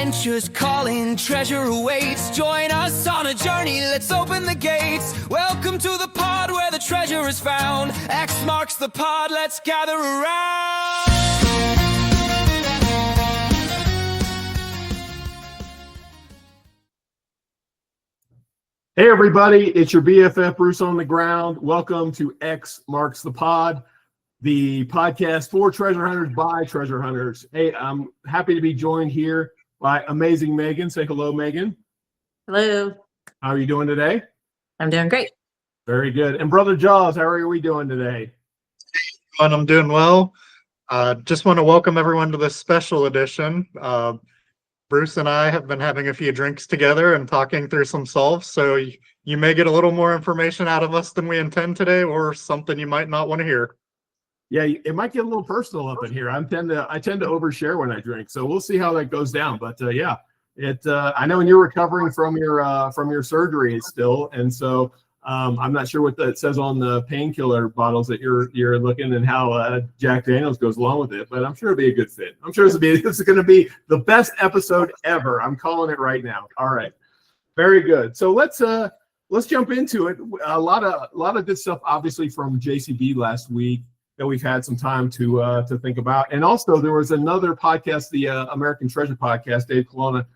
Adventures calling, treasure awaits. Join us on a journey, let's open the gates. Welcome to the pod where the treasure is found. X marks the pod, let's gather around. Hey everybody, it's your BFF Bruce on the ground. Welcome to X Marks the Pod, the podcast for treasure hunters by treasure hunters. Hey, I'm happy to be joined here by amazing Megan. Say hello, Megan. Hello. How are you doing today? I'm doing great. Very good. And Brother Jawz, how are we doing today? I'm doing well. Just want to welcome everyone to this special edition. Bruce and I have been having a few drinks together and talking through some solves, so you may get a little more information out of us than we intend today, or something you might not want to hear. Yeah, it might get a little personal up in here. I tend to overshare when I drink, so we'll see how that goes down. But yeah, I know when you're recovering from your surgery still, and so I'm not sure what that says on the painkiller bottles that you're looking, and how Jack Daniels goes along with it. But I'm sure it'll be a good fit. I'm sure it's going to be the best episode ever. I'm calling it right now. All right, very good. So let's jump into it. A lot of good stuff, obviously, from JCB last week that we've had some time to think about, and also there was another podcast, the American Treasure podcast. Dave Colonna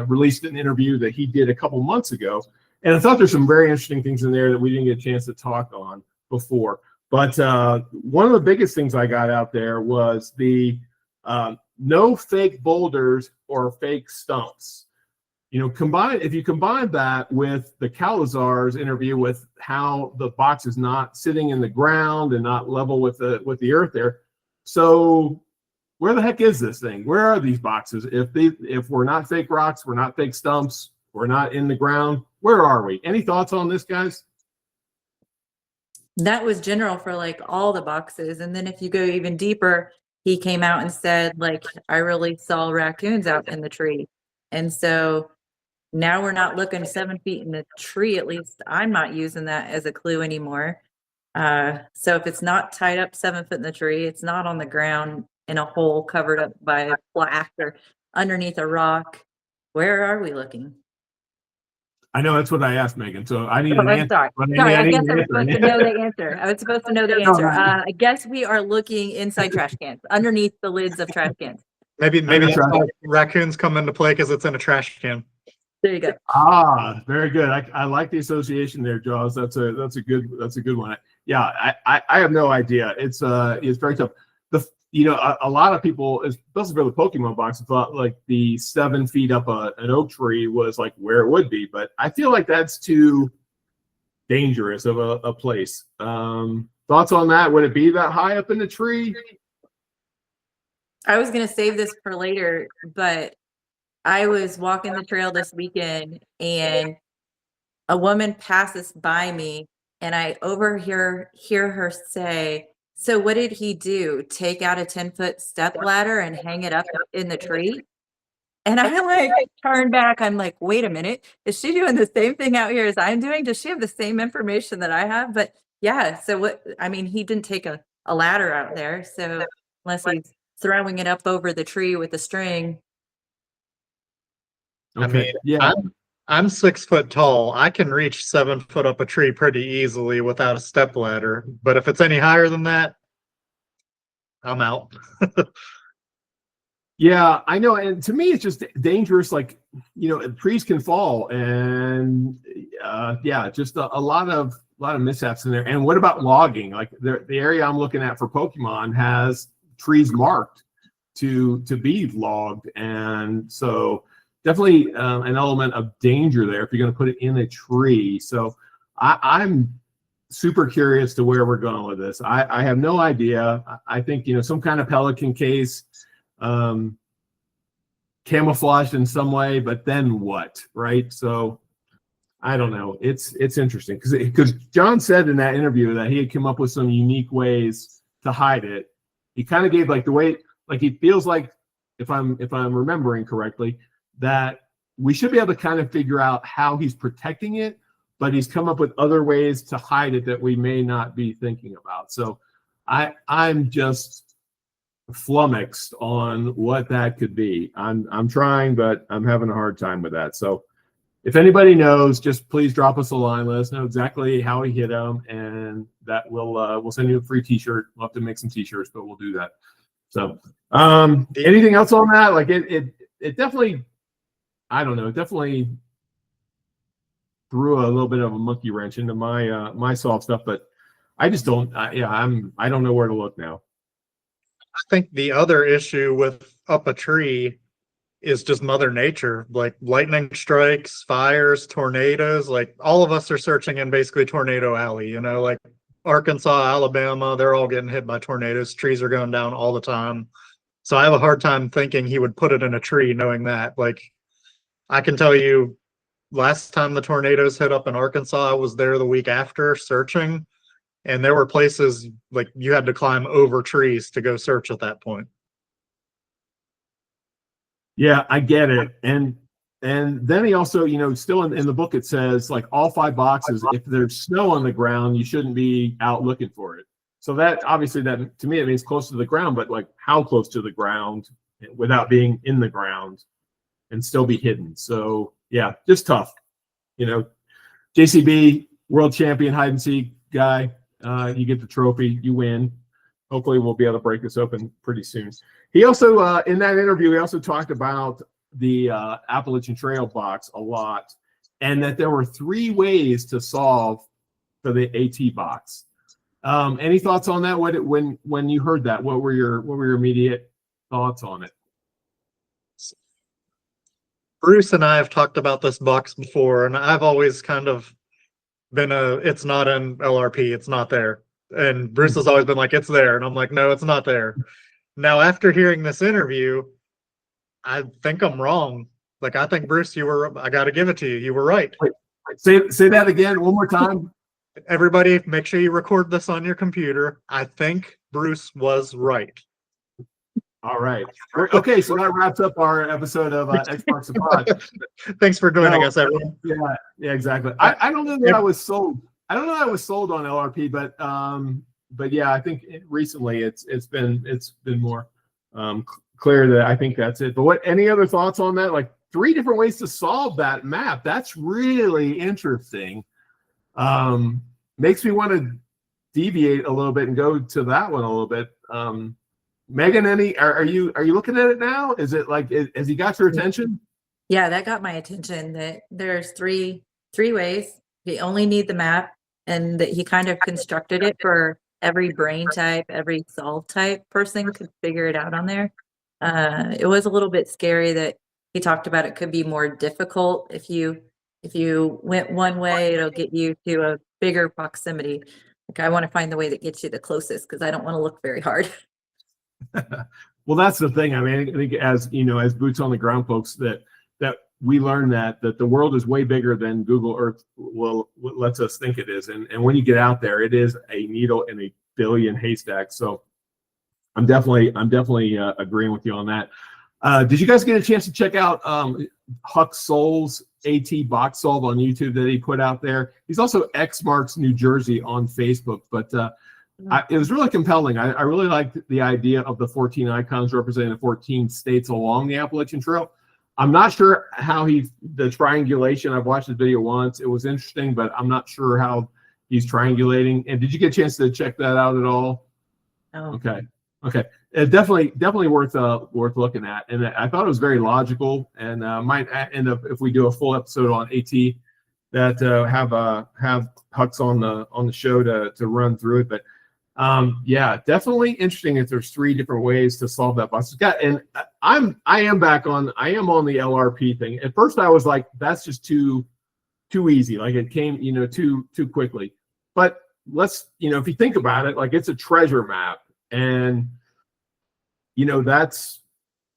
released an interview that he did a couple months ago. And I thought there's some very interesting things in there that we didn't get a chance to talk on before. But one of the biggest things I got out there was the no fake boulders or fake stumps. You know, if you combine that with the Calazar's interview with how the box is not sitting in the ground and not level with the earth there. So where the heck is this thing? Where are these boxes? If we're not fake rocks, we're not fake stumps, we're not in the ground, where are we? Any thoughts on this, guys? That was general for like all the boxes. And then if you go even deeper, he came out and said, like, I really saw raccoons out in the tree. And so now we're not looking 7 feet in the tree. At least I'm not using that as a clue anymore. So if it's not tied up 7 foot in the tree, it's not on the ground in a hole covered up by a plaque or underneath a rock, where are we looking? I know that's what I asked, Megan. So I need an answer. Sorry, I guess I was supposed to know the answer. I was supposed to know the answer. I guess we are looking inside trash cans, underneath the lids of trash cans. Maybe that's why raccoons come into play, because it's in a trash can. There you go. Ah, very good. I like the association there, Jawz. That's a good one. Yeah, I have no idea. It's very tough. A lot of people, especially for the Pokemon box, thought like the 7 feet up an oak tree was like where it would be, but I feel like that's too dangerous of a place. Thoughts on that? Would it be that high up in the tree? I was going to save this for later, but I was walking the trail this weekend and a woman passes by me and I hear her say, "So what did he do? Take out a 10-foot step ladder and hang it up in the tree?" And I like turn back. I'm like, wait a minute. Is she doing the same thing out here as I'm doing? Does she have the same information that I have? But yeah, so he didn't take a ladder out there. So unless he's throwing it up over the tree with a string. Okay. I mean, yeah. I'm 6 foot tall. I can reach 7 foot up a tree pretty easily without a step ladder. But if it's any higher than that, I'm out. Yeah, I know. And to me, it's just dangerous. Like, trees can fall, and just a lot of mishaps in there. And what about logging? Like the area I'm looking at for Pokemon has trees marked to be logged, and so definitely an element of danger there if you're going to put it in a tree. So I'm super curious to where we're going with this. I have no idea. I think, some kind of pelican case, camouflaged in some way, but then what, right? So I don't know. It's interesting because John said in that interview that he had come up with some unique ways to hide it. He kind of gave like the way, like he feels like, if I'm remembering correctly, that we should be able to kind of figure out how he's protecting it, but he's come up with other ways to hide it that we may not be thinking about. So I'm just flummoxed on what that could be. I'm trying, but I'm having a hard time with that. So if anybody knows, just please drop us a line. Let us know exactly how he hit them, and that we'll send you a free T-shirt. We'll have to make some T-shirts, but we'll do that. So anything else on that? Like it definitely, I don't know, it definitely threw a little bit of a monkey wrench into my my solve stuff, but I just don't. I don't know where to look now. I think the other issue with up a tree is just Mother Nature, like lightning strikes, fires, tornadoes. Like all of us are searching in basically Tornado Alley, you know, like Arkansas, Alabama, they're all getting hit by tornadoes. Trees are going down all the time. So I have a hard time thinking he would put it in a tree knowing that. Like I can tell you, last time the tornadoes hit up in Arkansas, I was there the week after searching, and there were places like you had to climb over trees to go search at that point. Yeah, I get it. And then he also, you know, still in the book it says like all 5 boxes, if there's snow on the ground, you shouldn't be out looking for it. So that obviously, that to me it means close to the ground, but like how close to the ground without being in the ground and still be hidden. So yeah, just tough. You know, JCB world champion hide and seek guy, you get the trophy, you win. Hopefully we'll be able to break this open pretty soon. He also, in that interview, he also talked about the Appalachian Trail box a lot, and that there were 3 ways to solve for the AT box. Any thoughts on that? When you heard that, what were your immediate thoughts on it? Bruce and I have talked about this box before, and I've always kind of been it's not in LRP, it's not there. And Bruce has always been like, it's there. And I'm like, no, it's not there. Now, after hearing this interview, I think I'm wrong. Like, I think, Bruce, I got to give it to you. You were right. Wait, say that again one more time. Everybody, make sure you record this on your computer. I think Bruce was right. All right. Okay, so that wraps up our episode of X Marks the Pod. Thanks for joining us, everyone. Yeah, exactly. I don't know that I was sold. I don't know that I was sold on LRP, but yeah, I think recently it's been more clear that I think that's it. But any other thoughts on that? Like 3 different ways to solve that map. That's really interesting. Makes me want to deviate a little bit and go to that one a little bit. Megan, are you looking at it now? Is it like, has he got your attention? Yeah, that got my attention. That there's three ways. You only need the map, and that he kind of constructed it for every brain type, every solve type person could figure it out on there. It was a little bit scary that he talked about it could be more difficult. If you went one way, it'll get you to a bigger proximity. Like I want to find the way that gets you the closest because I don't want to look very hard. Well, that's the thing. I mean, I think as you know, as boots on the ground folks, that we learn that the world is way bigger than Google Earth lets us think it is. And when you get out there, it is a needle in a billion haystacks. So I'm definitely agreeing with you on that. Did you guys get a chance to check out Huck Soul's AT box solve on YouTube that he put out there? He's also X Marks New Jersey on Facebook, but it was really compelling. I really liked the idea of the 14 icons representing the 14 states along the Appalachian Trail. I'm not sure how the triangulation, I've watched the video once. It was interesting, but I'm not sure how he's triangulating. And did you get a chance to check that out at all? Oh. Okay. It definitely worth looking at. And I thought it was very logical, and might end up, if we do a full episode on AT, that have Hux on the show to run through it. But yeah, definitely interesting if there's 3 different ways to solve that box. And I am on the LRP thing. At first I was like, that's just too easy. Like it came, too quickly. But let's, if you think about it, like it's a treasure map, and that's,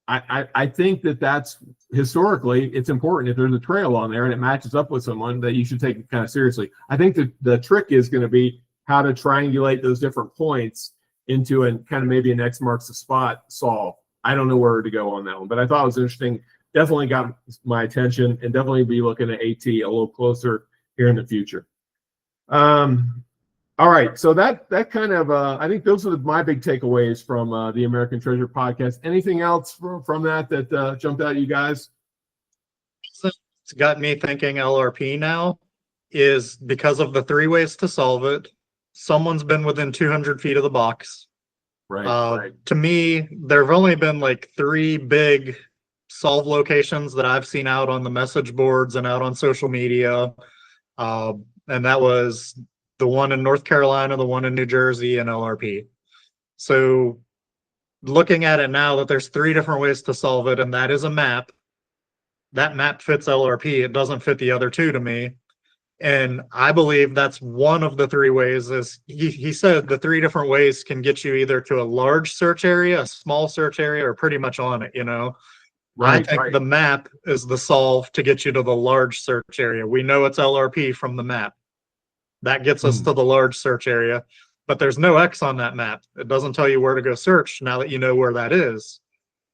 I think that's historically it's important. If there's a trail on there and it matches up with someone, that you should take it kind of seriously. I think that the trick is going to be how to triangulate those different points into and kind of maybe an X marks the spot solve. I don't know where to go on that one, but I thought it was interesting. Definitely got my attention, and definitely be looking at AT a little closer here in the future. All right, so that kind of I think those are my big takeaways from the American Treasure podcast. Anything else from that jumped out at you guys? It's got me thinking LRP now is because of the 3 ways to solve it. Someone's been within 200 feet of the box. Right. To me, there have only been like 3 big solve locations that I've seen out on the message boards and out on social media. And that was the one in North Carolina, the one in New Jersey, and LRP. So looking at it now that there's 3 different ways to solve it, and that is a map. That map fits LRP. It doesn't fit the other 2 to me. And I believe that's one of the 3 ways. Is he said the 3 different ways can get you either to a large search area, a small search area, or pretty much on it, I think the map is the solve to get you to the large search area. We know it's LRP from the map. That gets us to the large search area, but there's no X on that map. It doesn't tell you where to go search now that you know where that is.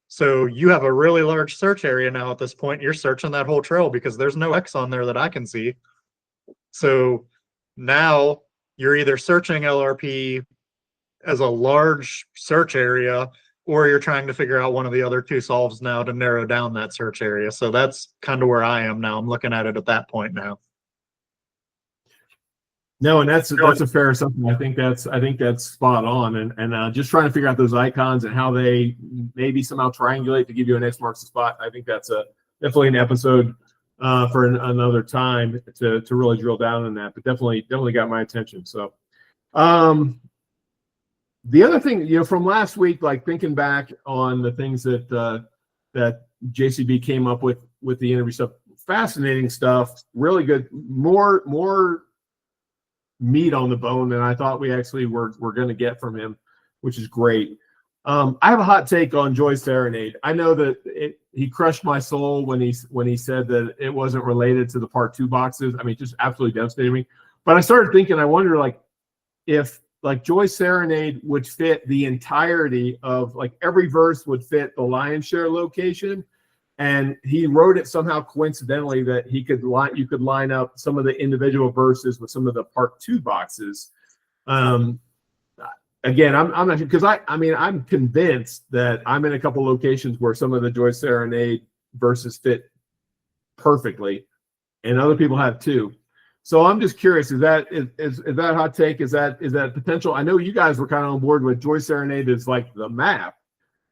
So you have a really large search area now at this point. You're searching that whole trail because there's no X on there that I can see. So now you're either searching LRP as a large search area, or you're trying to figure out one of the other 2 solves now to narrow down that search area. So that's kind of where I am now. I'm looking at it at that point now. No, and that's a fair assumption. I think that's spot on. And just trying to figure out those icons and how they maybe somehow triangulate to give you an X marks the spot. I think that's definitely an episode for another time to really drill down on that. But definitely got my attention. So the other thing, from last week, like thinking back on the things that JCB came up with the interview stuff, fascinating stuff, really good, more meat on the bone than I thought we actually were going to get from him, which is great. I have a hot take on Joy's Serenade. I know that he crushed my soul when he said that it wasn't related to the part 2 boxes. I mean, just absolutely devastated me. But I started thinking, I wonder if Joy's Serenade would fit the entirety of every verse would fit the lion's share location. And he wrote it somehow coincidentally that you could line up some of the individual verses with some of the part 2 boxes. Again, I'm not sure, because I'm convinced that I'm in a couple locations where some of the Joyce Serenade verses fit perfectly, and other people have too. So I'm just curious: is that a hot take? Is that potential? I know you guys were kind of on board with Joyce Serenade as like the map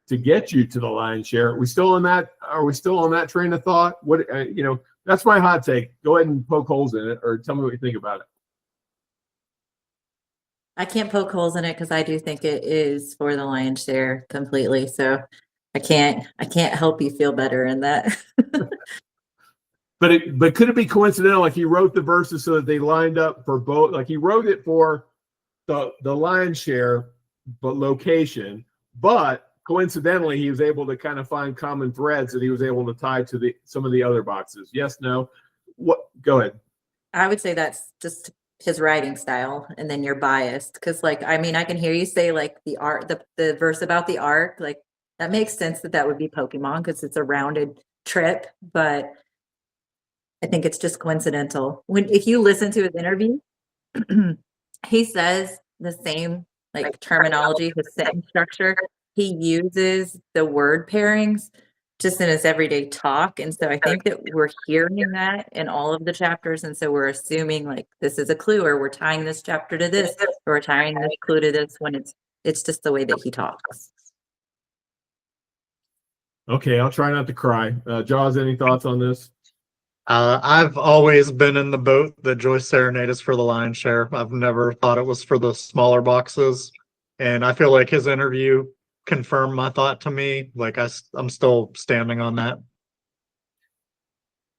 to get you to the lion's share. Are we still on that train of thought? What that's my hot take. Go ahead and poke holes in it, or tell me what you think about it. I can't poke holes in it because I do think it is for the lion's share completely. So I can't help you feel better in that. But could it be coincidental? Like he wrote the verses so that they lined up for both. Like he wrote it for the lion's share, but location. But coincidentally, he was able to kind of find common threads that he was able to tie to some of the other boxes. Yes, no. What? Go ahead. I would say that's just his writing style, and then you're biased because I can hear you say the verse about the arc, that makes sense that would be Pokemon because it's a rounded trip, but I think it's just coincidental. If you listen to his interview, he says the same terminology, the sentence structure. He uses the word pairings just in his everyday talk. And so I think that we're hearing that in all of the chapters. And so we're assuming this is a clue, or we're tying this chapter to this, or we're tying this clue to this, when it's just the way that he talks. Okay, I'll try not to cry. Jawz, any thoughts on this? I've always been in the boat that Joyce Serenade is for the lion's share. I've never thought it was for the smaller boxes. And I feel like his interview confirmed my thought to me. I'm still standing on that.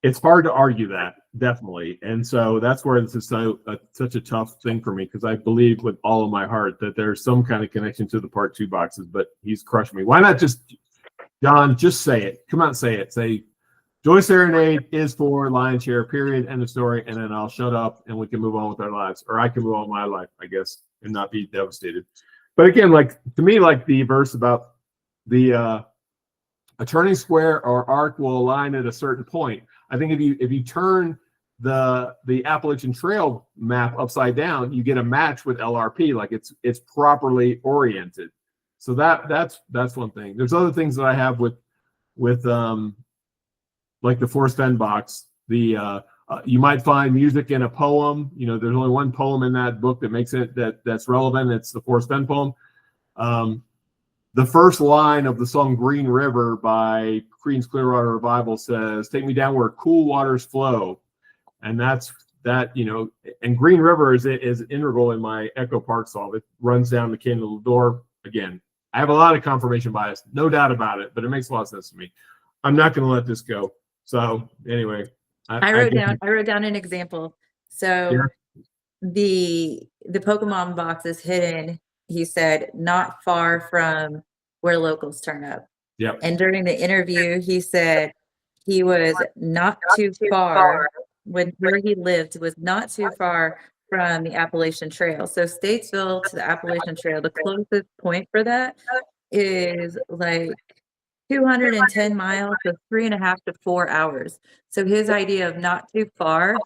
It's hard to argue that, definitely. And so that's where this is such a tough thing for me, because I believe with all of my heart that there's some kind of connection to the part 2 boxes, but he's crushed me. Why not John, just say it. Come out and say it. Say, Joyce Serenade is for lion's share, period, end of story, and then I'll shut up and we can move on with our lives. Or I can move on with my life, I guess, and not be devastated. But again, to me, the verse about the a turning square or arc will align at a certain point. I think if you turn the Appalachian Trail map upside down, you get a match with LRP, like it's properly oriented. So that's one thing. There's other things that I have with like the Forest Bend box. The you might find music in a poem. You know, there's only one poem in that book that makes it that's relevant. It's the Forest Bend poem. The first line of the song Green River by Creedence Clearwater Revival says, "Take me down where cool waters flow." And that's that, you know, and Green River is integral in my Echo Park solve. It runs down the Canyon to the door. Again, I have a lot of confirmation bias, no doubt about it, but it makes a lot of sense to me. I'm not going to let this go. So anyway, I wrote down an example. So yeah. the Pokemon box is hidden, he said, not far from where locals turn up. Yep. And during the interview, he said he was not too far where he lived was not too far from the Appalachian Trail. So Statesville to the Appalachian Trail, the closest point for that is like 210 miles, so 3.5 to 4 hours. So his idea of not too far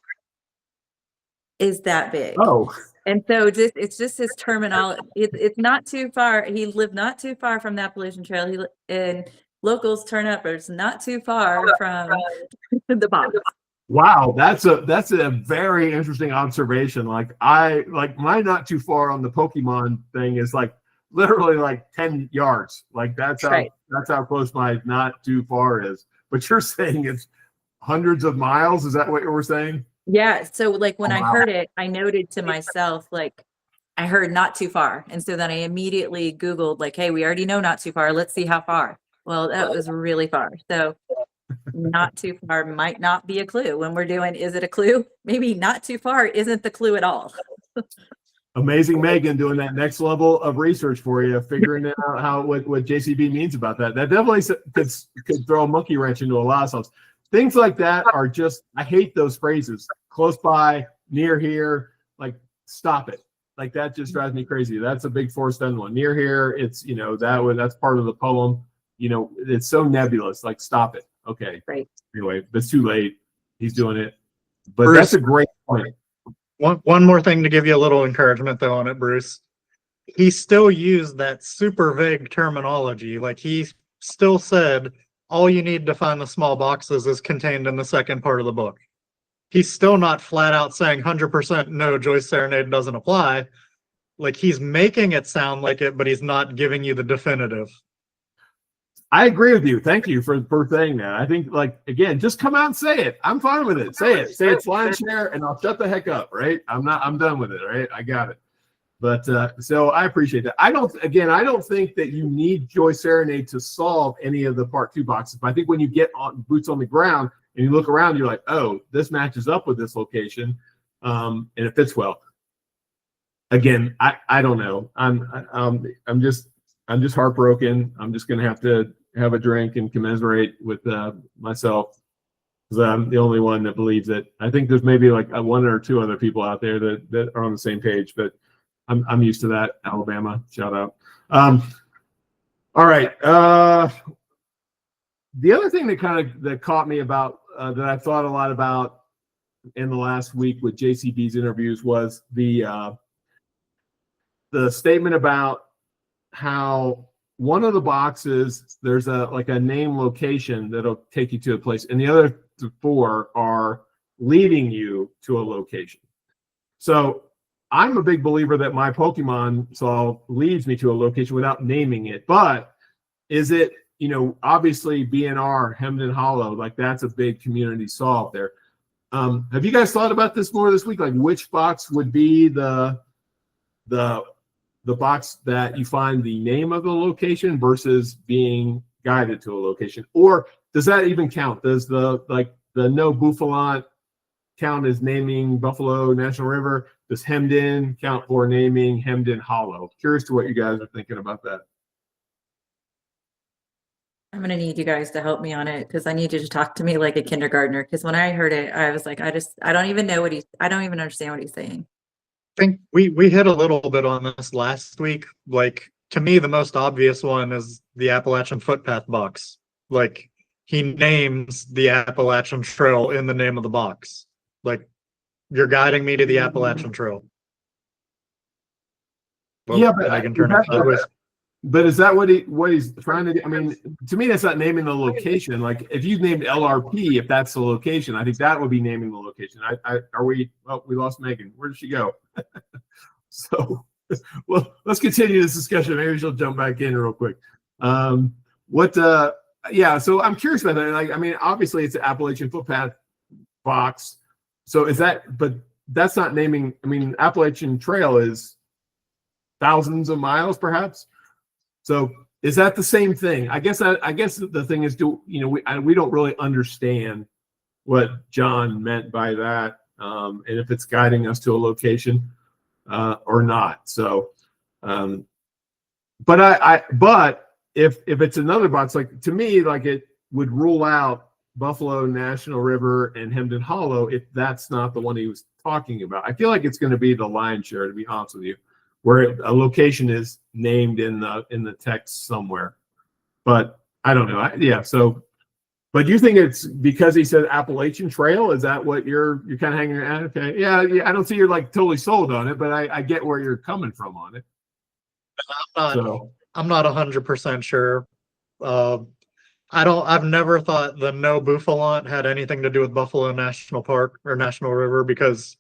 is that big. Oh, and so it's just his terminology. It's not too far. He lived not too far from the Appalachian Trail. And locals turn up, but it's not too far from the box. wow, that's a very interesting observation. Like my not too far on the Pokemon thing is like literally like 10 yards. Like that's how close my not too far is. But you're saying it's hundreds of miles. Is that what you were saying? Yeah. So like when Oh, I heard it, I noted to myself, like I heard not too far. And so then I immediately Googled like, hey, we already know not too far. Let's see how far. Well, that was really far. So not too far might not be a clue when we're doing, is it a clue? Maybe not too far isn't the clue at all. Amazing Megan doing that next level of research for you, figuring out what JCB means about that. That definitely could throw a monkey wrench into a lot of stuff. Things like that are just, I hate those phrases. Close by, near here, like stop it. Like that just drives me crazy. That's a big Forest Bend one. Near here, it's, you know, that's part of the poem. You know, it's so nebulous. Like stop it. Okay. Right. Anyway, but it's too late. He's doing it. But Bruce, that's a great point. One more thing to give you a little encouragement though on it, Bruce. He still used that super vague terminology. Like he still said, all you need to find the small boxes is contained in the second part of the book. He's still not flat out saying 100% no, Joyce Serenade doesn't apply. Like he's making it sound like it, but he's not giving you the definitive. I agree with you. Thank you for saying that. I think, like, again, just come out and say it. I'm fine with it. Say it's lion's share, and I'll shut the heck up, right? I'm done with it, right? I got it. But so I appreciate that. I don't think that you need Joyce Serenade to solve any of the part 2 boxes. But I think when you get on boots on the ground and you look around, you're like, oh, this matches up with this location, and it fits well. Again, I don't know. I'm just heartbroken. I'm just gonna have to have a drink and commiserate with myself, because I'm the only one that believes it. I think there's maybe like one or two other people out there that are on the same page, but I'm used to that. Alabama, shout out. All right. The other thing that caught me about that I've thought a lot about in the last week with JCB's interviews was the statement about how one of the boxes, there's a name location that'll take you to a place, and the other 4 are leading you to a location. So I'm a big believer that my Pokemon solve leads me to a location without naming it. But is it, you know, obviously BNR, Hemden Hollow, like that's a big community solve there. Have you guys thought about this more this week? Like which box would be the box that you find the name of the location versus being guided to a location? Or does that even count? Does the no Buffalont count as naming Buffalo National River? Does Hemden count for naming Hemden Hollow? Curious to what you guys are thinking about that. I'm going to need you guys to help me on it, because I need you to talk to me like a kindergartner. Because when I heard it, I was like, I don't even understand what he's saying. I think we hit a little bit on this last week. Like, to me, the most obvious one is the Appalachian Footpath box. Like, he names the Appalachian Trail in the name of the box. Like, you're guiding me to the Appalachian Trail. Well, Yeah, but I can turn it sideways. But is that what he's trying to do? I mean, to me, that's not naming the location. Like if you named LRP, if that's the location, I think that would be naming the location. Are we? Oh, we lost Megan. Where did she go? So, well, let's continue this discussion. Maybe she'll jump back in real quick. Yeah. So I'm curious about that. Like, I mean, obviously it's an Appalachian footpath box. So is that? But that's not naming. I mean, Appalachian Trail is thousands of miles, perhaps. So is that the same thing? I guess the thing is, we don't really understand what John meant by that, and if it's guiding us to a location or not. So, but if it's another box, like to me, like it would rule out Buffalo National River and Hemden Hollow if that's not the one he was talking about. I feel like it's going to be the lion's share, to be honest with you, where a location is named in the text somewhere, but I don't know. Yeah. So, but you think it's because he said Appalachian Trail? Is that what you're kind of hanging your hat? Okay. Yeah. I don't see you're like totally sold on it, but I get where you're coming from on it. I'm not 100% sure. I've never thought the no Buffalont had anything to do with Buffalo National Park or National River, because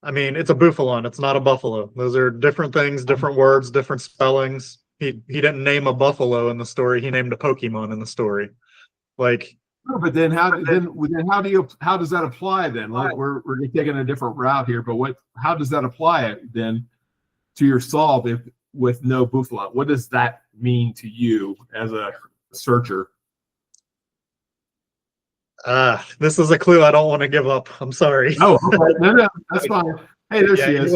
I mean, it's a Buffalon. It's not a buffalo. Those are different things, different words, different spellings. He didn't name a buffalo in the story. He named a Pokemon in the story. Like, but then how does that apply then? Like we're taking a different route here, but how does that apply it then to your solve with no Buffalon? What does that mean to you as a searcher? This is a clue I don't want to give up. I'm sorry. Oh, okay. No, that's fine. Hey, there she is.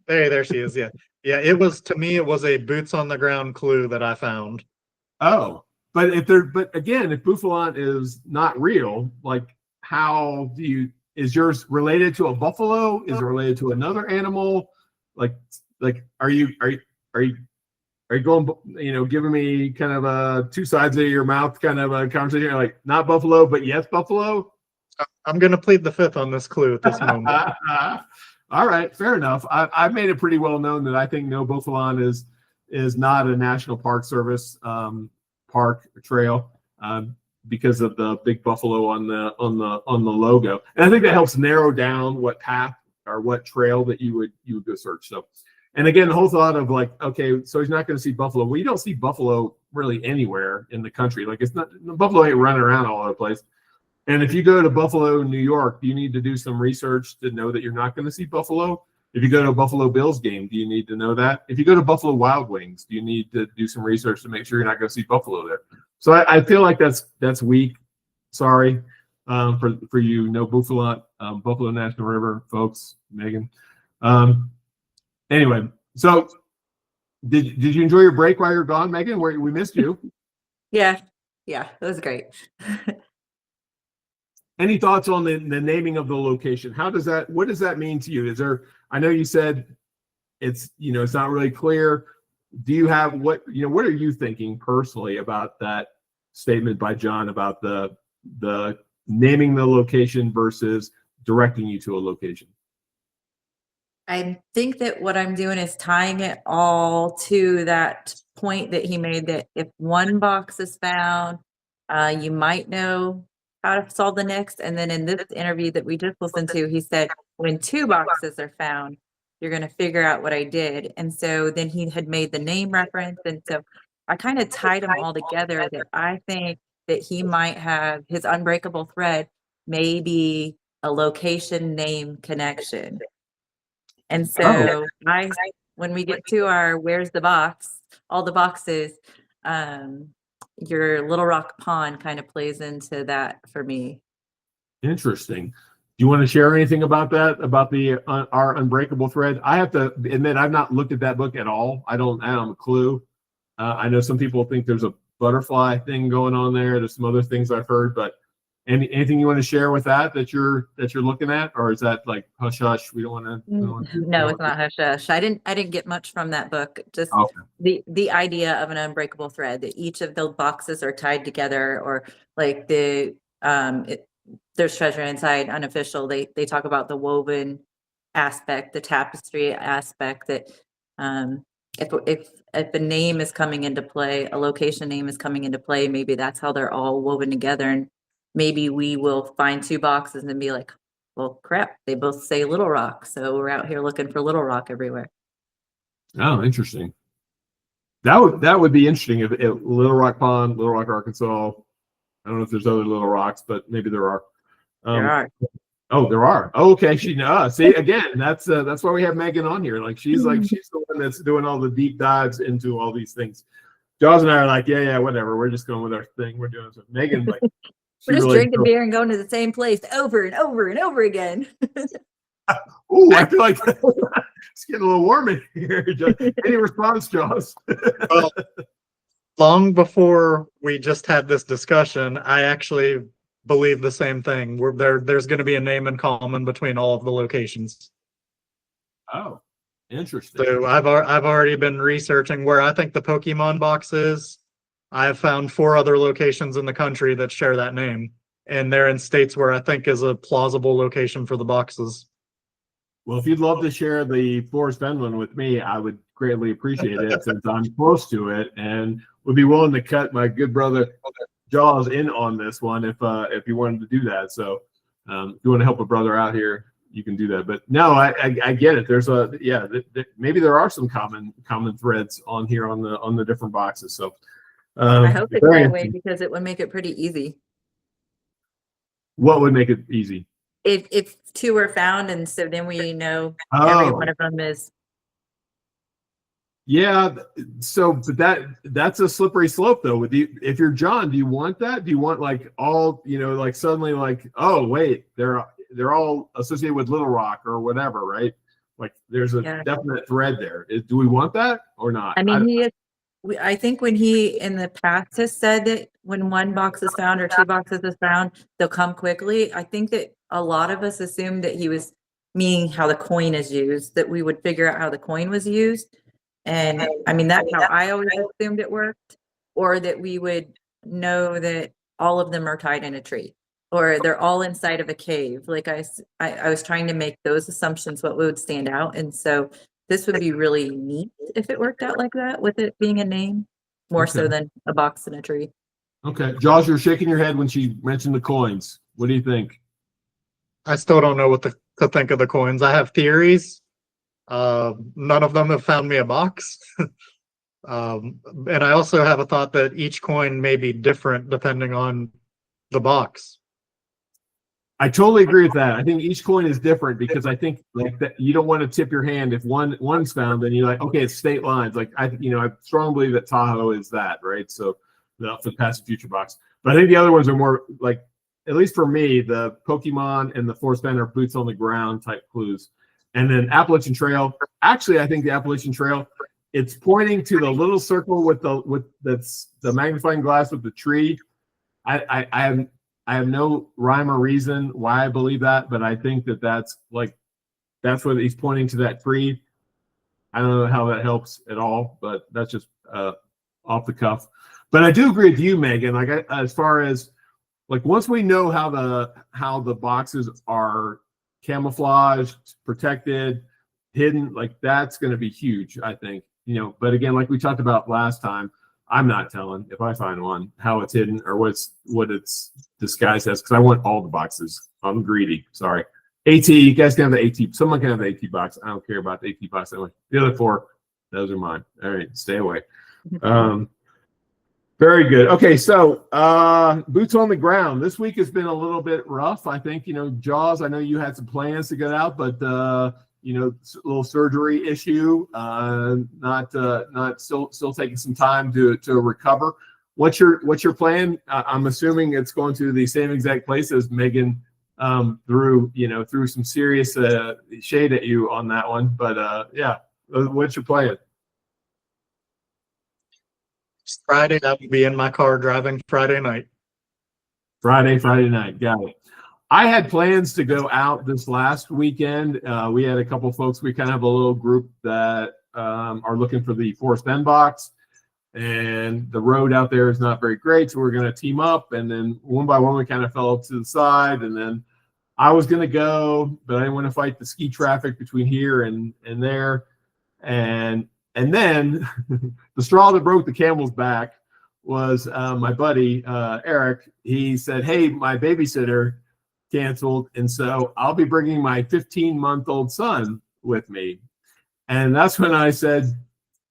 There she is. Yeah. Yeah. To me, it was a boots on the ground clue that I found. Oh, but again, if Buffalon is not real, like is yours related to a buffalo? Is it related to another animal? Like, are you going, giving me kind of a two sides of your mouth kind of a conversation? You're like, not buffalo, but yes, buffalo. I'm going to plead the fifth on this clue at this moment. All right, fair enough. I've made it pretty well known that I think no Buffalon is not a National Park Service park trail because of the big buffalo on the logo, and I think that helps narrow down what path or what trail that you would go search. So. And again, the whole thought of like, okay, so he's not going to see buffalo. Well, you don't see buffalo really anywhere in the country. Like buffalo ain't running around all over the place. And if you go to Buffalo, New York, do you need to do some research to know that you're not going to see buffalo? If you go to a Buffalo Bills game, do you need to know that? If you go to Buffalo Wild Wings, do you need to do some research to make sure you're not going to see buffalo there? So I feel like that's weak. Sorry for you, no Buffalo, Buffalo National River folks, Megan. Anyway, so did you enjoy your break while you're gone, Megan? Where we missed you? Yeah, it was great. Any thoughts on the naming of the location? What does that mean to you? I know you said it's not really clear. Do you have what are you thinking personally about that statement by John about the naming the location versus directing you to a location? I think that what I'm doing is tying it all to that point that he made, that if one box is found, you might know how to solve the next. And then in this interview that we just listened to, he said, when two boxes are found, you're going to figure out what I did. And so then he had made the name reference. And so I kind of tied them all together, that I think that he might have his unbreakable thread, maybe a location name connection. And so when we get to our where's the box, all the boxes, your Little Rock Pond kind of plays into that for me. Interesting. Do you want to share anything about that, about our unbreakable thread? I have to admit, I've not looked at that book at all. I don't have a clue. I know some people think there's a butterfly thing going on there. There's some other things I've heard, but anything you want to share with that you're looking at, or is that like hush hush? We don't want to. No, it's not hush hush. I didn't get much from that book. Just the idea of an unbreakable thread, that each of the boxes are tied together, or like there's treasure inside unofficial. They talk about the woven aspect, the tapestry aspect, that if a name is coming into play, a location name is coming into play, maybe that's how they're all woven together. And maybe we will find two boxes and be like, well, crap, they both say Little Rock, so we're out here looking for Little Rock everywhere. Oh, interesting. That would be interesting if Little Rock Pond, Little Rock, Arkansas. I don't know if there's other Little Rocks, but maybe there are. There are. Oh, there are. Oh, okay. She knows. See, again, that's why we have Megan on here. Like she's the one that's doing all the deep dives into all these things. Jawz and I are like, yeah, whatever. We're just going with our thing. We're doing something. Megan, like, we're just drinking beer and going to the same place over and over and over again. Ooh, I feel like it's getting a little warm in here. Any response, Jawz? Well, long before we just had this discussion, I actually believe the same thing. There's going to be a name in common between all of the locations. Oh, interesting. So I've already been researching where I think the Pokemon box is. I have found 4 other locations in the country that share that name, and they're in states where I think is a plausible location for the boxes. Well, if you'd love to share the Forest Bend one with me, I would greatly appreciate it since I'm close to it and would be willing to cut my good brother Jawz in on this one if you wanted to do that. So if you want to help a brother out here, you can do that. But no, I get it. There's maybe there are some common threads on here on the different boxes. So I hope it's that way because it would make it pretty easy. What would make it easy? If 2 are found, and so then we know every one of them is. Yeah, so but that's a slippery slope though. If you're John, do you want that? Do you want like all like suddenly like, oh wait, they're all associated with Little Rock or whatever, right? Like there's a definite thread there. Do we want that or not? I mean, I think when he in the past has said that when 1 box is found or 2 boxes is found, they'll come quickly. I think that a lot of us assumed that he was meaning how the coin is used, that we would figure out how the coin was used. And I mean, that's how I always assumed it worked, or that we would know that all of them are tied in a tree or they're all inside of a cave. Like I was trying to make those assumptions, what would stand out. And so this would be really neat if it worked out like that, with it being a name more so than a box in a tree. Okay. Jawz, you're shaking your head when she mentioned the coins. What do you think? I still don't know what to think of the coins. I have theories. None of them have found me a box. And I also have a thought that each coin may be different depending on the box. I totally agree with that. I think each coin is different because I think like that you don't want to tip your hand if one's found, then you're like, okay, it's state lines. Like I strongly believe that Tahoe is that, right? So the past and future box. But I think the other ones are more like, at least for me, the Pokemon and the Forest Bend are boots on the ground type clues. And then Appalachian Trail. Actually, I think the Appalachian Trail, it's pointing to the little circle with that's the magnifying glass with the tree. I have no rhyme or reason why I believe that, but I think that's what he's pointing to, that tree. I don't know how that helps at all, but that's just off the cuff. But I do agree with you, Megan. Like as far as like once we know how the boxes are camouflaged, protected, hidden, like that's going to be huge, I think. But again, like we talked about last time, I'm not telling if I find one how it's hidden or what it's disguised as, because I want all the boxes. I'm greedy. Sorry. AT, you guys can have the AT. Someone can have the AT box. I don't care about the AT box anyway. The other 4, those are mine. All right, stay away. Very good. Okay, so boots on the ground. This week has been a little bit rough. I think, Jawz, I know you had some plans to get out, but a little surgery issue. Not still taking some time to recover. What's your plan? I'm assuming it's going to the same exact place as Megan threw some serious shade at you on that one. But yeah, what's your plan? Friday, I will be in my car driving Friday night. Friday night. Got it. I had plans to go out this last weekend. We had a couple folks. We kind of have a little group that are looking for the Forest Bend box. and the road out there is not very great. So we're going to team up. And then one by one, we kind of fell to the side. And then I was going to go, but I didn't want to fight the ski traffic between here and there. And then the straw that broke the camel's back was my buddy, Eric. He said, hey, my babysitter canceled. And so I'll be bringing my 15-month-old son with me. And that's when I said,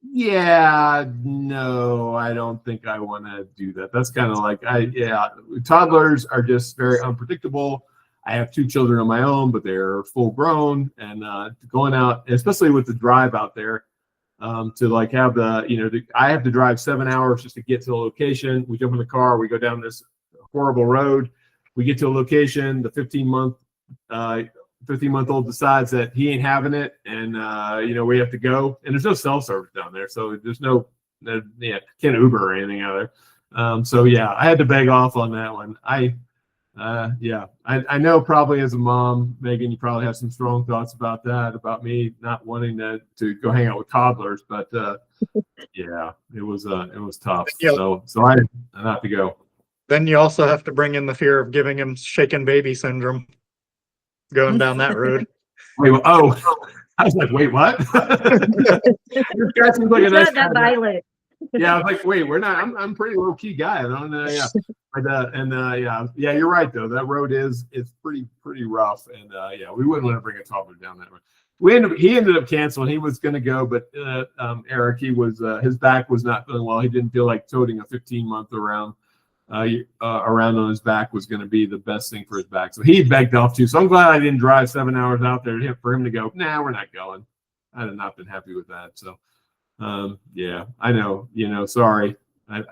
yeah, no, I don't think I want to do that. That's kind of like, toddlers are just very unpredictable. I have 2 children of my own, but they're full grown, and going out, especially with the drive out there, to like have I have to drive 7 hours just to get to the location. We jump in the car, we go down this horrible road, we get to a location, the 15-month-old decides that he ain't having it, and we have to go, and there's no cell service down there, so there's can't Uber or anything out there. So yeah, I had to beg off on that one. I know probably as a mom, Megan, you probably have some strong thoughts about that, about me not wanting to go hang out with toddlers, but yeah, it was tough. Yeah. So I have to go. Then you also have to bring in the fear of giving him shaken baby syndrome going down that road. Wait, I was like, wait, what? This guy seems like a nice Not that guy. violent. Yeah, I was like, wait, we're not. I'm a pretty low key guy. I don't know. Yeah, but yeah, you're right though. That road it's pretty rough, and we wouldn't want to bring a toddler down that road. He ended up canceling. He was going to go, but Eric, his back was not feeling well. He didn't feel like toting a 15-month around on his back was going to be the best thing for his back. So he begged off too. So I'm glad I didn't drive 7 hours out there for him to go, nah, we're not going. I'd have not been happy with that. So yeah, I know, sorry. I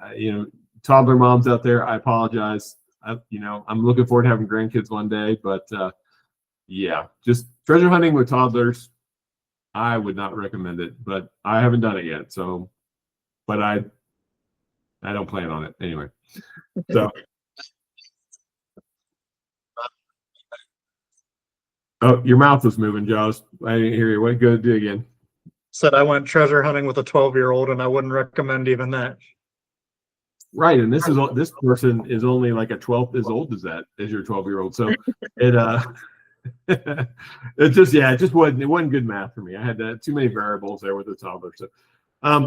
toddler moms out there, I apologize. I'm looking forward to having grandkids one day, but yeah, just treasure hunting with toddlers, I would not recommend it, but I haven't done it yet. So, but I don't plan on it anyway. So, oh, your mouth was moving, Jawz. I didn't hear you. What? Go do it again. Said I went treasure hunting with a 12-year-old, and I wouldn't recommend even that. Right, and this person is only like as old as your 12-year-old. So it just wasn't good math for me. I had too many variables there with the toddler.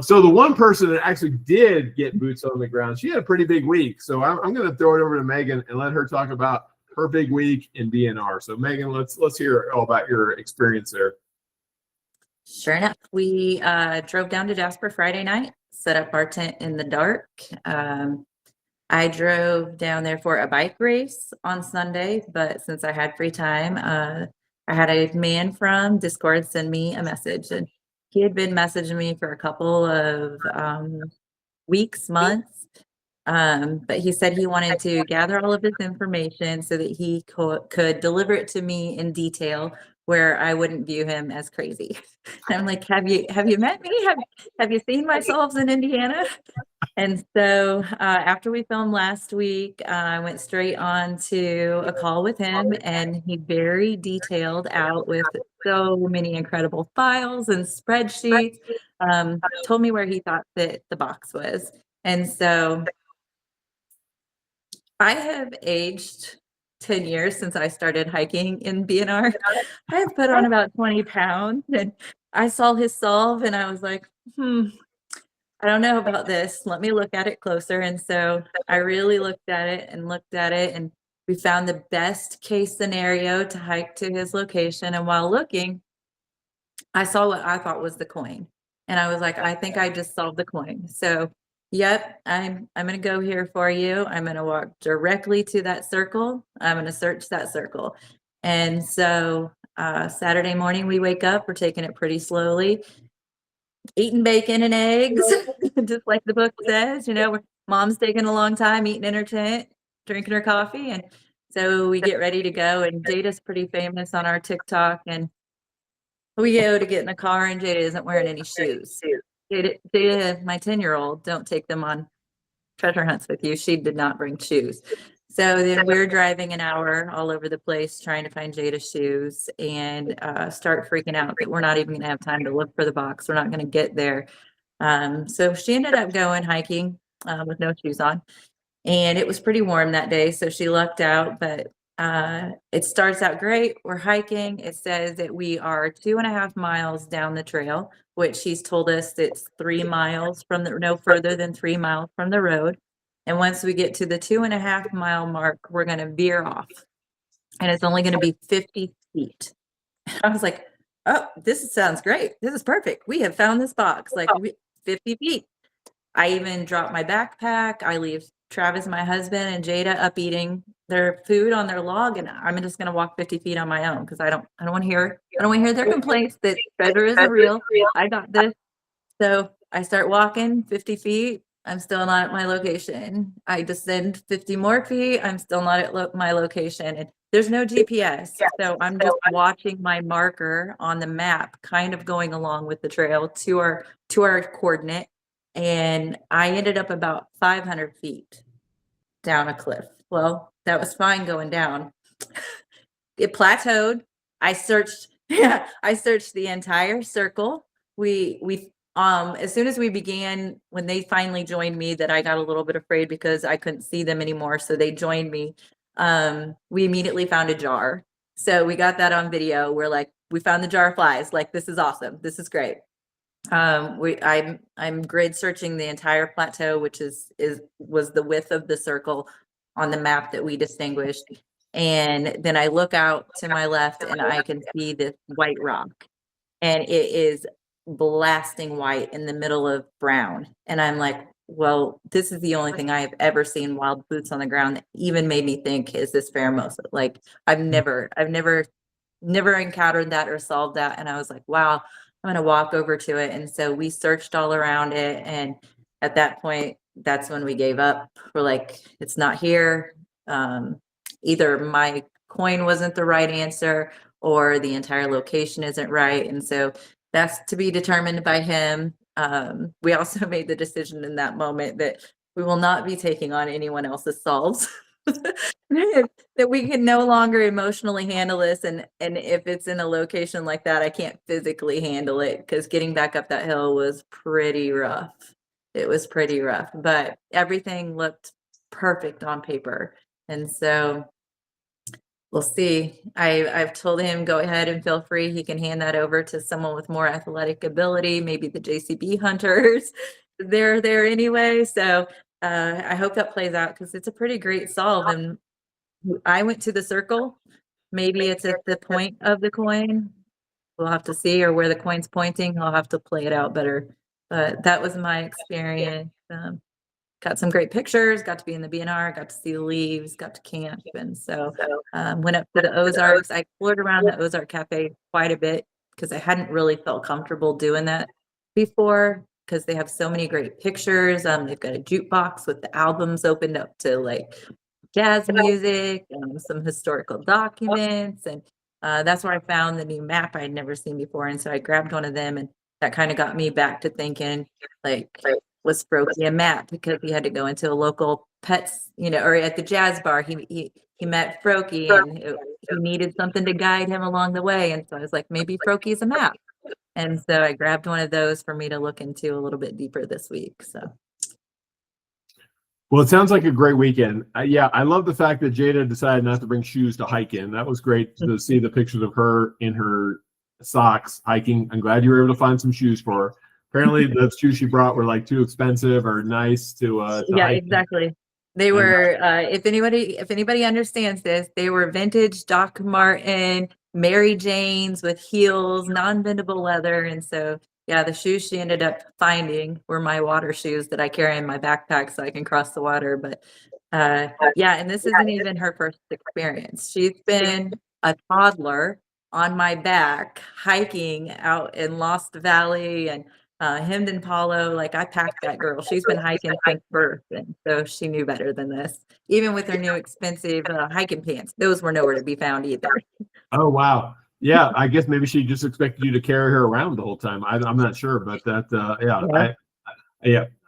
So the one person that actually did get boots on the ground, she had a pretty big week. So I'm going to throw it over to Megan and let her talk about her big week in BNR. So Megan, let's hear all about your experience there. Sure enough, we drove down to Jasper Friday night, set up our tent in the dark. I drove down there for a bike race on Sunday, but since I had free time, I had a man from Discord send me a message, and he had been messaging me for a couple of weeks, months, but he said he wanted to gather all of this information so that he could deliver it to me in detail, where I wouldn't view him as crazy. And I'm like, have you met me? Have you seen my solves in Indiana? And so after we filmed last week, I went straight on to a call with him, and he very detailed out with so many incredible files and spreadsheets, told me where he thought that the box was. And so I have aged 10 years since I started hiking in BNR. I have put on about 20 pounds, and I saw his solve and I was like, I don't know about this. Let me look at it closer. And so I really looked at it, and we found the best case scenario to hike to his location. And while looking, I saw what I thought was the coin. And I was like, I think I just solved the coin. So yep, I'm going to go here for you. I'm going to walk directly to that circle. I'm going to search that circle. And so Saturday morning, we wake up, we're taking it pretty slowly, eating bacon and eggs, just like the book says, where mom's taking a long time eating in her tent, drinking her coffee. And so we get ready to go, and Jada's pretty famous on our TikTok. And we go to get in the car, and Jada isn't wearing any shoes. Jada, my 10-year-old, don't take them on treasure hunts with you. She did not bring shoes. So then we're driving an hour all over the place trying to find Jada's shoes, and start freaking out that we're not even going to have time to look for the box. We're not going to get there. So she ended up going hiking with no shoes on, and it was pretty warm that day, so she lucked out. But it starts out great. We're hiking. It says that we are 2.5 miles down the trail, which she's told us it's 3 miles from the no further than 3 miles from the road. And once we get to the 2.5 mile mark, we're going to veer off, and it's only going to be 50 feet. I was like, oh, this sounds great. This is perfect. We have found this box, like 50 feet. I even dropped my backpack. I leave Travis, my husband, and Jada up eating their food on their log, and I'm just going to walk 50 feet on my own because I don't want to hear their complaints that treasure isn't real. I got this. So I start walking 50 feet. I'm still not at my location. I descend 50 more feet. I'm still not at my location. And there's no GPS. So I'm just watching my marker on the map, kind of going along with the trail to our coordinate. And I ended up about 500 feet down a cliff. Well, that was fine going down. It plateaued. I searched the entire circle. We as soon as we began, when they finally joined me, that I got a little bit afraid because I couldn't see them anymore. So they joined me. We immediately found a jar. So we got that on video. We're like, we found the jar of flies. Like, this is awesome. This is great. I'm grid searching the entire plateau, which was the width of the circle on the map that we distinguished. And then I look out to my left and I can see this white rock, and it is blasting white in the middle of brown. And I'm like, well, this is the only thing I have ever seen wild boots on the ground that even made me think, is this pheromosa? Like, I've never encountered that or solved that. And I was like, wow, I'm going to walk over to it. And so we searched all around it. And at that point, that's when we gave up. We're like, it's not here. Either my coin wasn't the right answer or the entire location isn't right. And so that's to be determined by him. We also made the decision in that moment that we will not be taking on anyone else's solves. That we can no longer emotionally handle this, and if it's in a location like that, I can't physically handle it, because getting back up that hill was pretty rough. It was pretty rough, but everything looked perfect on paper. And so we'll see. I've told him, go ahead and feel free. He can hand that over to someone with more athletic ability, maybe the JCB hunters. They're there anyway. So I hope that plays out, because it's a pretty great solve. And I went to the circle. Maybe it's at the point of the coin. We'll have to see, or where the coin's pointing. I'll have to play it out better. But that was my experience. Got some great pictures, got to be in the BNR, got to see the leaves, got to camp. And so went up to the Ozarks. I explored around the Ozark Cafe quite a bit, because I hadn't really felt comfortable doing that before, because they have so many great pictures. They've got a jukebox with the albums opened up to like jazz music and some historical documents. And that's where I found the new map I'd never seen before. And so I grabbed one of them, and that kind of got me back to thinking, like, was Frokie a map? Because he had to go into a local pets, or at the jazz bar, he met Frokie, and he needed something to guide him along the way. And so I was like, maybe Frokie's a map. And so I grabbed one of those for me to look into a little bit deeper this week. So. Well, it sounds like a great weekend. Yeah, I love the fact that Jada decided not to bring shoes to hike in. That was great to see the pictures of her in her socks hiking. I'm glad you were able to find some shoes for her. Apparently, the shoes she brought were like too expensive or nice to yeah, hike. Exactly. They were. If anybody understands this, they were vintage Doc Marten, Mary Janes with heels, non-bendable leather, and so. Yeah, the shoes she ended up finding were my water shoes that I carry in my backpack so I can cross the water. But yeah, and this isn't even her first experience. She's been a toddler on my back hiking out in Lost Valley and Hemden Palo. Like, I packed that girl. She's been hiking since birth, and so she knew better than this. Even with her new expensive hiking pants, those were nowhere to be found either. Oh, wow. Yeah, I guess maybe she just expected you to carry her around the whole time. I'm not sure, but that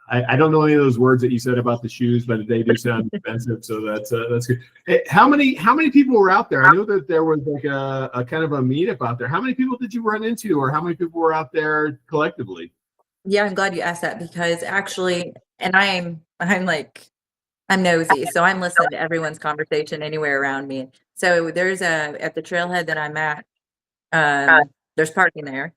I don't know any of those words that you said about the shoes, but they do sound expensive. So that's good. Hey, how many people were out there? I know that there was like a kind of a meetup out there. How many people did you run into, or how many people were out there collectively? Yeah, I'm glad you asked that because actually, and I'm nosy, so I'm listening to everyone's conversation anywhere around me. So there's at the trailhead that I'm at, there's parking there,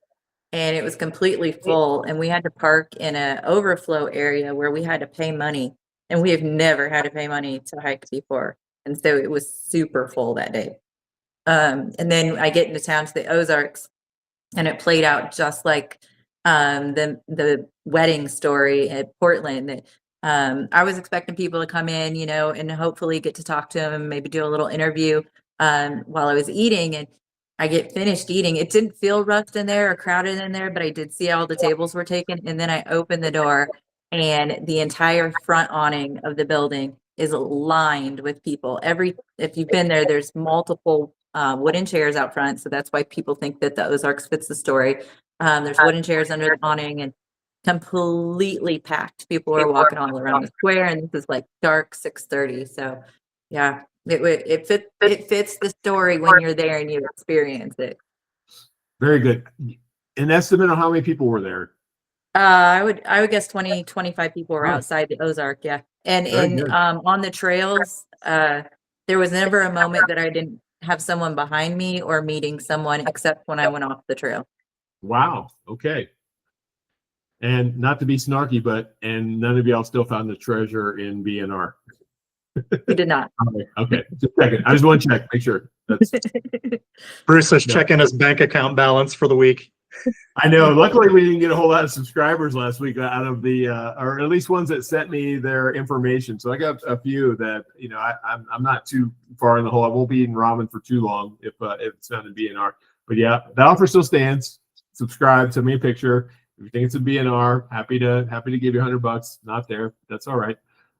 and it was completely full, and we had to park in a overflow area where we had to pay money, and we have never had to pay money to hike before, and so it was super full that day. And then I get into town to the Ozarks, and it played out just like the wedding story at Portland. That I was expecting people to come in, and hopefully get to talk to them and maybe do a little interview while I was eating. And I get finished eating. It didn't feel rushed in there or crowded in there, but I did see all the tables were taken. And then I opened the door, and the entire front awning of the building is lined with people. If you've been there, there's multiple wooden chairs out front. So that's why people think that the Ozarks fits the story. There's wooden chairs under the awning and completely packed. People are walking all around the square, and this is like dark 6:30. So yeah, it fits the story when you're there and you experience it. Very good. An estimate on how many people were there? I would guess 20, 25 people were Oh. outside the Ozark. Yeah. And Very good. on the trails, there was never a moment that I didn't have someone behind me or meeting someone, except when I went off the trail. Wow. Okay. And not to be snarky, and none of y'all still found the treasure in BNR. We did not. Okay. Just checking. I just want to check, make sure. That's, Bruce is No. checking his bank account balance for the week. I know. Luckily, we didn't get a whole lot of subscribers last week out of the, or at least ones that sent me their information. So I got a few that, I'm not too far in the hole. I won't be eating ramen for too long if it's found in BNR. But yeah, the offer still stands. Subscribe, send me a picture. If you think it's a BNR, happy to give you $100. Not there. That's all right.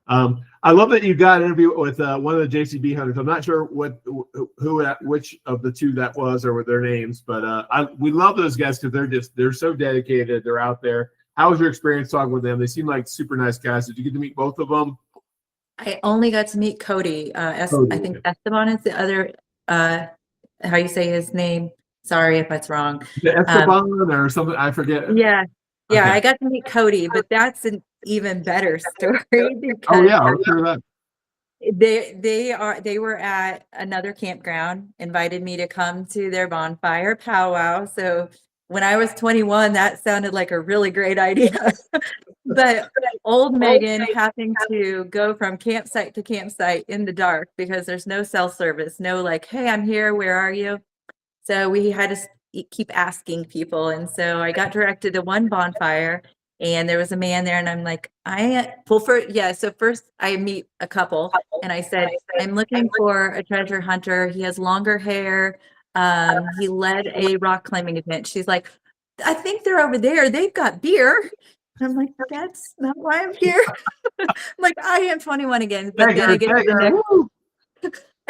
I love that you got an interview with one of the JCB hunters. I'm not sure which of the two that was or what their names, but we love those guys because they're so dedicated. They're out there. How was your experience talking with them? They seem like super nice guys. Did you get to meet both of them? I only got to meet Cody. I think Esteban is the other. How you say his name? Sorry if that's wrong. Esteban or something? I forget. Yeah. Okay. I got to meet Cody, but that's an even better story. Oh yeah, I'll share that. They were at another campground, invited me to come to their bonfire powwow. So when I was 21, that sounded like a really great idea. But old Megan having to go from campsite to campsite in the dark because there's no cell service, no like, hey, I'm here, where are you? So we had to keep asking people. And so I got directed to one bonfire, and there was a man there, and I'm like, so first I meet a couple, and I said, I'm looking for a treasure hunter. He has longer hair. He led a rock climbing event. She's like, I think they're over there. They've got beer. And I'm like, that's not why I'm here. I'm like, I am 21 again. But then I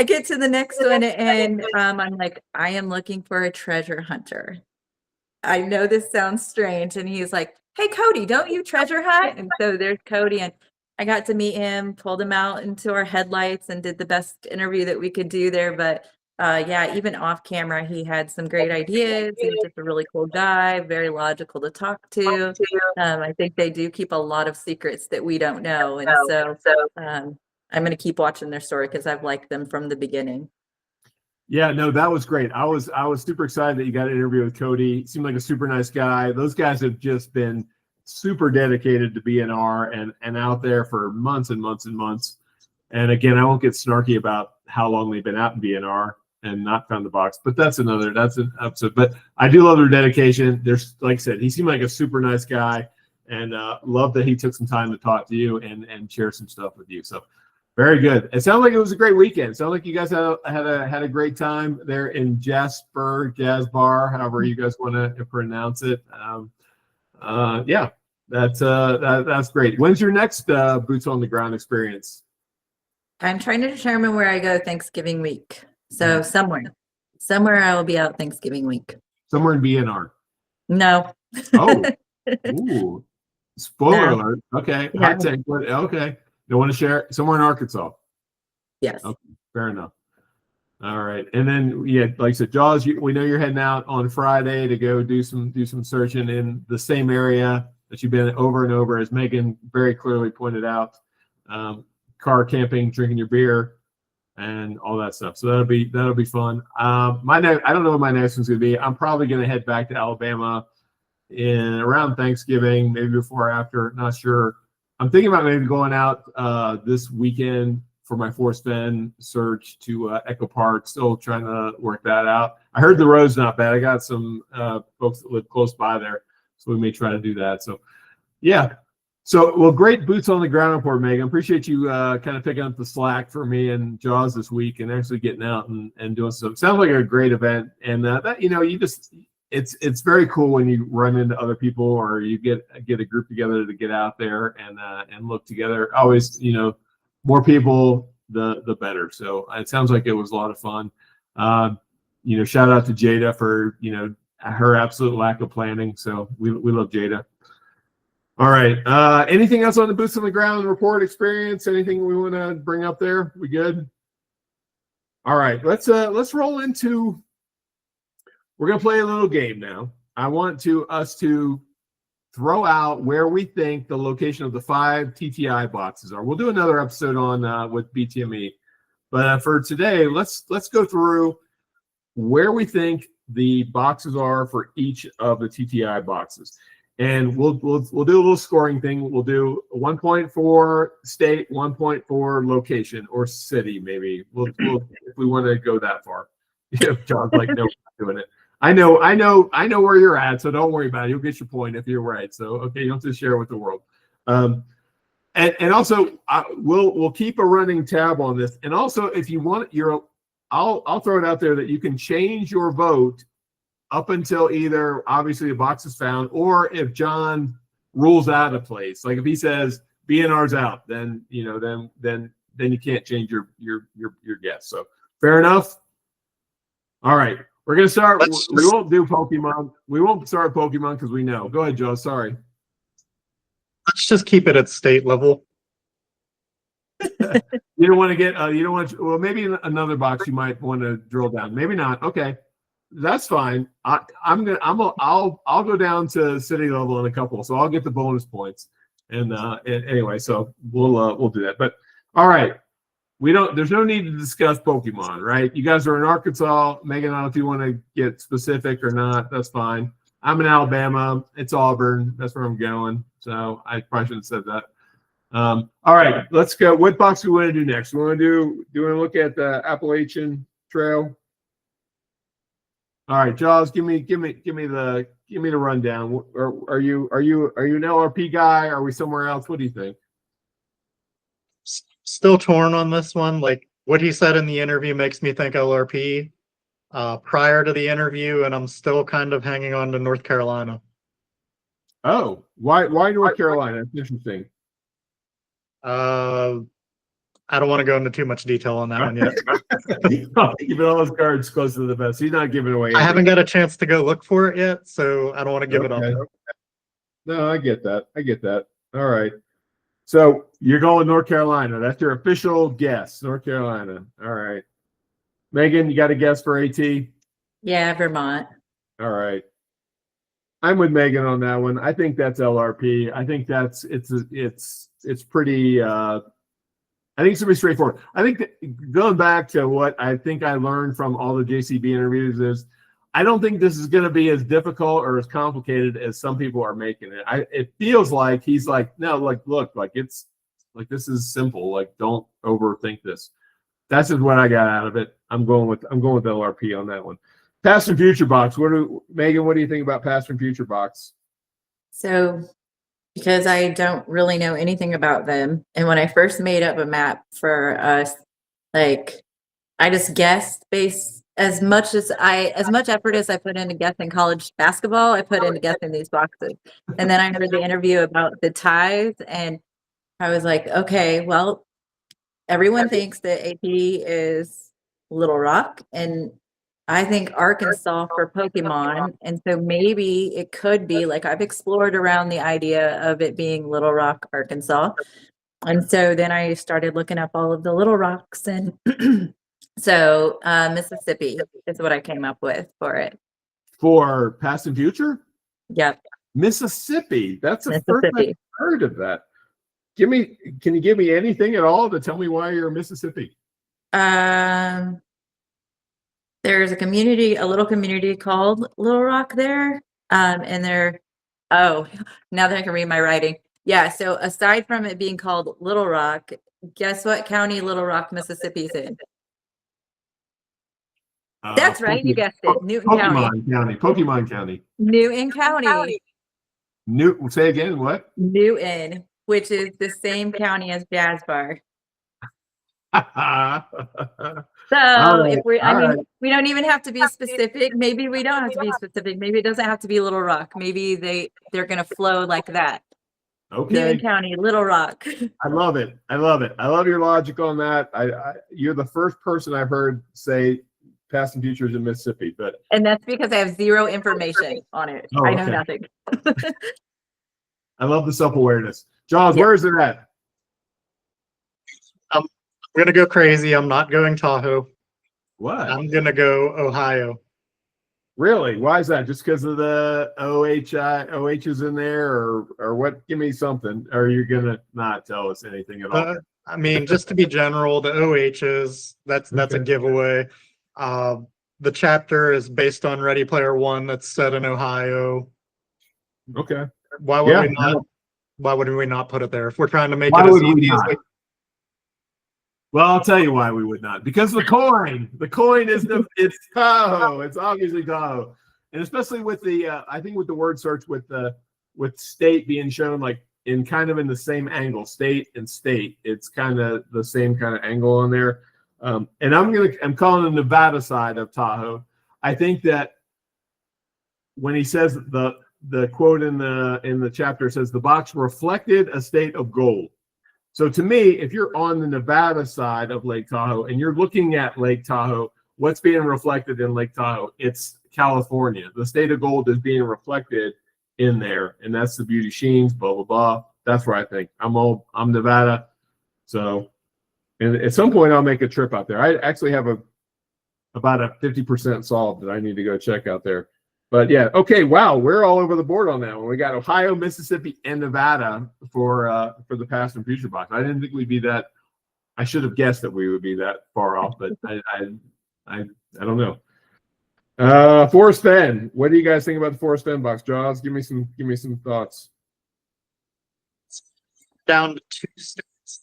get to the next one, and I'm like, I am looking for a treasure hunter. I know this sounds strange. And he's like, hey, Cody, don't you treasure hunt? And so there's Cody, and I got to meet him, pulled him out into our headlights, and did the best interview that we could do there. But even off camera, he had some great ideas. He was just a really cool guy, very logical to talk to. I think they do keep a lot of secrets that we don't know. And so I'm going to keep watching their story because I've liked them from the beginning. Yeah, no, that was great. I was super excited that you got an interview with Cody. Seemed like a super nice guy. Those guys have just been super dedicated to BNR and out there for months and months and months. And again, I won't get snarky about how long they've been out in BNR and not found the box, but that's an episode. But I do love their dedication. There's, like I said, he seemed like a super nice guy, and love that he took some time to talk to you and share some stuff with you. So very good. It sounded like it was a great weekend. It sounded like you guys had a great time there in Jasper, Jazz Bar, however you guys want to pronounce it. Yeah, that's great. When's your next boots on the ground experience? I'm trying to determine where I go Thanksgiving week. So somewhere I will be out Thanksgiving week. Somewhere in BNR. No. Oh, ooh. Spoiler No. alert. Okay. Yeah. Hot take. Okay. Don't want to share it? Somewhere in Arkansas. Yes. Okay. Fair enough. All right. And then, yeah, like I said, Jawz, we know you're heading out on Friday to go do some searching in the same area. that you've been over and over, as Megan very clearly pointed out. Car camping, drinking your beer, and all that stuff. So that'll be fun. I don't know what my next one's gonna be. I'm probably gonna head back to Alabama in around Thanksgiving, maybe before or after, not sure. I'm thinking about maybe going out this weekend for my Force Bend search to Echo Park. Still trying to work that out. I heard the road's not bad. I got some folks that live close by there, so we may try to do that. So yeah. So, well, great boots on the ground report, Megan. Appreciate you kind of picking up the slack for me and Jawz this week and actually getting out and doing stuff. Sounds like a great event. And that, you just, it's very cool when you run into other people or you get a group together to get out there and look together. Always, more people, the better. So it sounds like it was a lot of fun. Shout out to Jada for, her absolute lack of planning. So we love Jada. All right. Anything else on the boots on the ground report experience? Anything we want to bring up there? We good? All right. Let's roll into. We're gonna play a little game now. I want us to throw out where we think the location of the 5 TTI boxes are. We'll do another episode on with BTME, but for today, let's go through where we think the boxes are for each of the TTI boxes. And we'll do a little scoring thing. We'll do 1 point for state, 1 point for location or city, maybe. We'll if we want to go that far. John's like, no, we're not doing it. I know where you're at, so don't worry about it. You'll get your point if you're right. So okay, you don't have to share with the world. And also we'll keep a running tab on this. And also, if you want, I'll throw it out there that you can change your vote up until either obviously the box is found, or if John rules out a place, like if he says BNR's out, then then you can't change your guess. So fair enough. All right, we're gonna start. We won't do Pokemon. We won't start Pokemon because we know. Go ahead, Joe. Sorry. Let's just keep it at state level. You don't want to get. You don't want. Well, maybe another box you might want to drill down. Maybe not. Okay. That's fine. I'll go down to city level in a couple, so I'll get the bonus points. And anyway, so we'll do that. But all right, there's no need to discuss Pokemon, right? You guys are in Arkansas. Megan, I don't know if you want to get specific or not. That's fine. I'm in Alabama. It's Auburn. That's where I'm going. So I probably shouldn't have said that. All right, let's go. What box do we want to do next? We want to do we want to look at the Appalachian Trail? All right, Jawz, give me the rundown. Are you an LRP guy? Are we somewhere else? What do you think? Still torn on this one. Like what he said in the interview makes me think LRP prior to the interview, and I'm still kind of hanging on to North Carolina. Oh, why North Carolina? That's interesting. I don't want to go into too much detail on that one yet. Keeping all his cards close to the vest. He's not giving away anything. I haven't got a chance to go look for it yet, so I don't want to give it up. No, I get that. All right. So you're going North Carolina. That's your official guess, North Carolina. All right. Megan, you got a guess for AT? Yeah, Vermont. All right. I'm with Megan on that one. I think that's LRP. I think it's pretty I think it's gonna be straightforward. I think that going back to what I think I learned from all the JCB interviews is I don't think this is going to be as difficult or as complicated as some people are making it. It feels like he's like, no, like, look, like it's like this is simple. Like, don't overthink this. That's just what I got out of it. I'm going with LRP on that one. Past and future box. Megan? What do you think about past and future box? So, because I don't really know anything about them, and when I first made up a map for us, like I just guessed based as much effort as I put into guessing college basketball, I put into guessing these boxes. And then I heard the interview about the ties, and I was like, okay, well, everyone thinks that AP is Little Rock, and I think Arkansas for Pokemon. And so maybe it could be like I've explored around the idea of it being Little Rock, Arkansas. And so then I started looking up all of the Little Rocks, and so Mississippi is what I came up with for it. For past and future? Yep. Mississippi. That's the first I've Mississippi. heard of that. Can you give me anything at all to tell me why you're in Mississippi? There's a little community called Little Rock there. And now that I can read my writing. Yeah, so aside from it being called Little Rock, guess what county Little Rock, Mississippi's in? That's right, you guessed it. Newton County. Pokemon County. Newton County. Say again, what? Newton, which is the same county as Jazz Bar. So if we don't even have to be specific. Maybe we don't have to be specific. Maybe it doesn't have to be Little Rock. Maybe they're gonna flow like that. Okay. Newton County, Little Rock. I love it. I love your logic on that. You're the first person I've heard say past and futures in Mississippi, and that's because I have zero information on it. I know nothing. I love the self-awareness. Jawz, where is it at? I'm gonna go crazy. I'm not going Tahoe. What? I'm gonna go Ohio. Really? Why is that? Just because of the OH is in there, or what? Give me something. Or are you gonna not tell us anything at all? I mean, just to be general, the OHs, that's a giveaway. The chapter is based on Ready Player One that's set in Ohio. Okay. Why would we not put it there if we're trying to make Why it would as we easy as not? Well, I'll tell you why we would not. Because the coin. The coin is it's Tahoe. It's obviously Tahoe, and especially with the I think with the word search with state being shown like in kind of in the same angle, state and state. It's kind of the same kind of angle on there. And I'm calling the Nevada side of Tahoe. I think that when he says the quote in the chapter says the box reflected a state of gold. So to me, if you're on the Nevada side of Lake Tahoe and you're looking at Lake Tahoe, what's being reflected in Lake Tahoe? It's California. The state of gold is being reflected in there, and that's the beauty sheens, blah blah blah. That's where I think I'm Nevada. So, and at some point I'll make a trip out there. I actually have about a 50% solved that I need to go check out there. But yeah, okay, wow, we're all over the board on that one. We got Ohio, Mississippi, and Nevada for the past and future box. I didn't think we'd be that. I should have guessed that we would be that far off, but I don't know. Forrest Fenn, what do you guys think about the Forrest Fenn box? Jawz, give me some thoughts. Down to 2 states.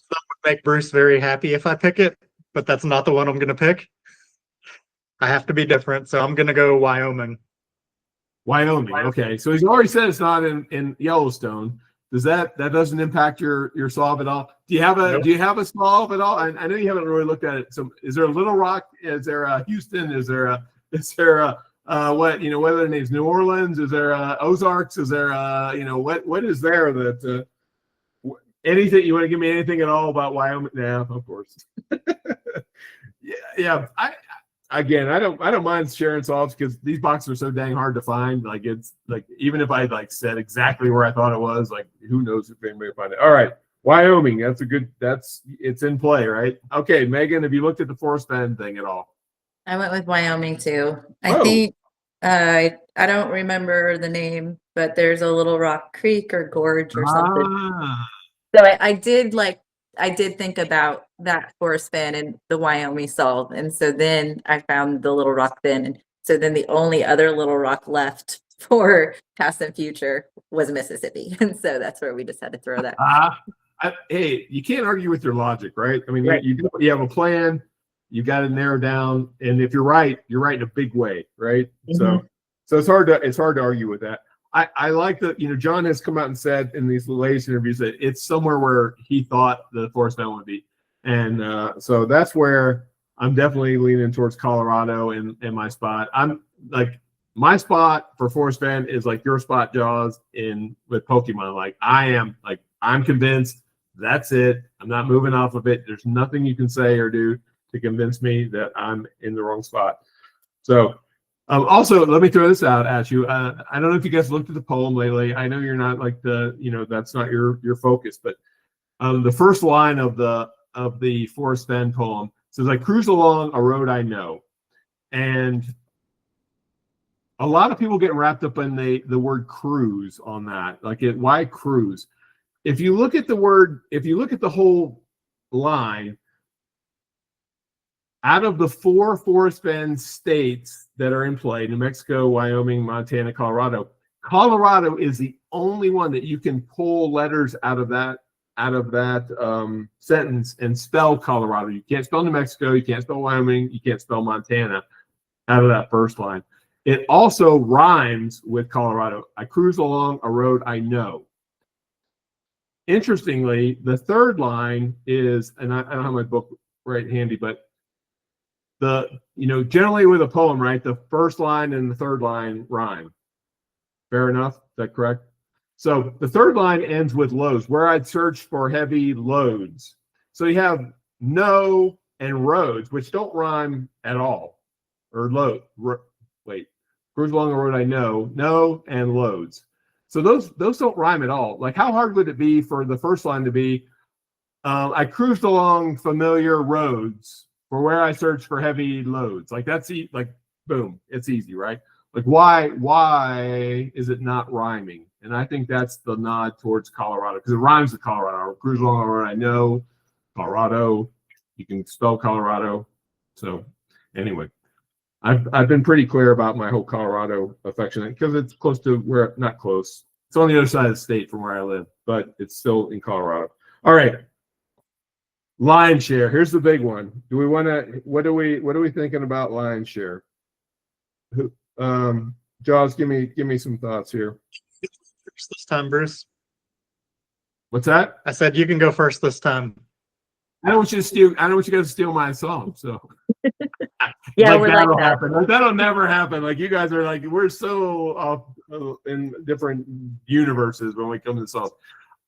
That would make Bruce very happy if I pick it, but that's not the one I'm going to pick. I have to be different, so I'm going to go Wyoming. Wyoming, okay. So he's already said it's not in Yellowstone. Does that doesn't impact your solve at all? Do you have a solve at all? I know you haven't really looked at it. So is there a Little Rock? Is there a Houston? Is there a what are their names? New Orleans? Is there Ozarks? Is there what is there that anything you want to give me anything at all about Wyoming? Yeah, of course. yeah. I don't mind sharing solves because these boxes are so dang hard to find. Like it's like even if I like said exactly where I thought it was, like who knows if anybody will find it. All right, Wyoming. It's in play, right? Okay, Megan, have you looked at the Forrest Fenn thing at all? I went with Wyoming too. I think I don't remember the name, but there's a Little Rock Creek or Gorge or something. So I did think about that Forrest Fenn and the Wyoming solve. And so then I found the Little Rock Fenn. And so then the only other Little Rock left for past and future was Mississippi. And so that's where we just had to throw that. Hey, you can't argue with your logic, right? I mean, Right. you have a plan, you got to narrow down. And if you're right in a big way, right? Mhm. So it's hard to argue with that. I like that, John has come out and said in these latest interviews that it's somewhere where he thought the Forrest Fenn would be. And so that's where I'm definitely leaning towards Colorado in my spot. I'm like, my spot for Forrest Fenn is like your spot, Jawz, with Pokemon. Like I'm convinced that's it. I'm not moving off of it. There's nothing you can say or do to convince me that I'm in the wrong spot. So also, let me throw this out at you. I don't know if you guys looked at the poem lately. I know you're not like that's not your focus, but the first line of the Forrest Fenn poem says, "I cruise along a road I know," and a lot of people get wrapped up in the word cruise on that. Why cruise? If you look at the whole line, out of the 4 forest bend states that are in play, New Mexico, Wyoming, Montana, Colorado is the only one that you can pull letters out of that sentence and spell Colorado. You can't spell New Mexico, you can't spell Wyoming, you can't spell Montana out of that first line. It also rhymes with Colorado. I cruise along a road I know. Interestingly, the third line is, and I don't have my book right handy, but generally with a poem, right, the first line and the third line rhyme. Fair enough? Is that correct? So the third line ends with loads, where I'd search for heavy loads. So you have no and roads, which don't rhyme at all. Or cruise along a road I know, no and loads. So those don't rhyme at all. Like, how hard would it be for the first line to be, I cruised along familiar roads for where I search for heavy loads? Like, that's boom, it's easy, right? Like, why is it not rhyming? And I think that's the nod towards Colorado, because it rhymes with Colorado. Cruise along a road I know, Colorado. You can spell Colorado. So anyway, I've been pretty clear about my whole Colorado affection, because it's close to where, not close. It's on the other side of the state from where I live, but it's still in Colorado. All right. Lion share. Here's the big one. Do we want to, what are we thinking about lion share? Jawz, give me some thoughts here. First this time, Bruce. What's that? I said you can go first this time. I don't want you guys to steal my song. So Yeah, like, we're that'll like that. happen. Like, that'll never happen. Like, you guys are like, we're so off in different universes when we come to songs.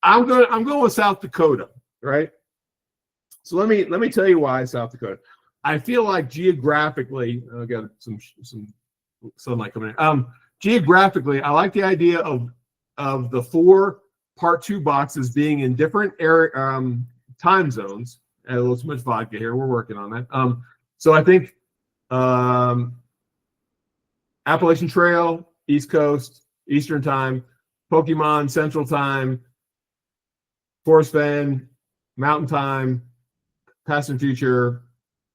I'm going with South Dakota, right? So let me tell you why South Dakota. I feel like geographically, I got some sunlight coming in. Geographically, I like the idea of the 4 part 2 boxes being in different time zones. A little too much vodka here. We're working on that. So I think Appalachian Trail, East Coast, Eastern Time, Pokemon, Central Time, Forest Bend, Mountain Time, Past and Future,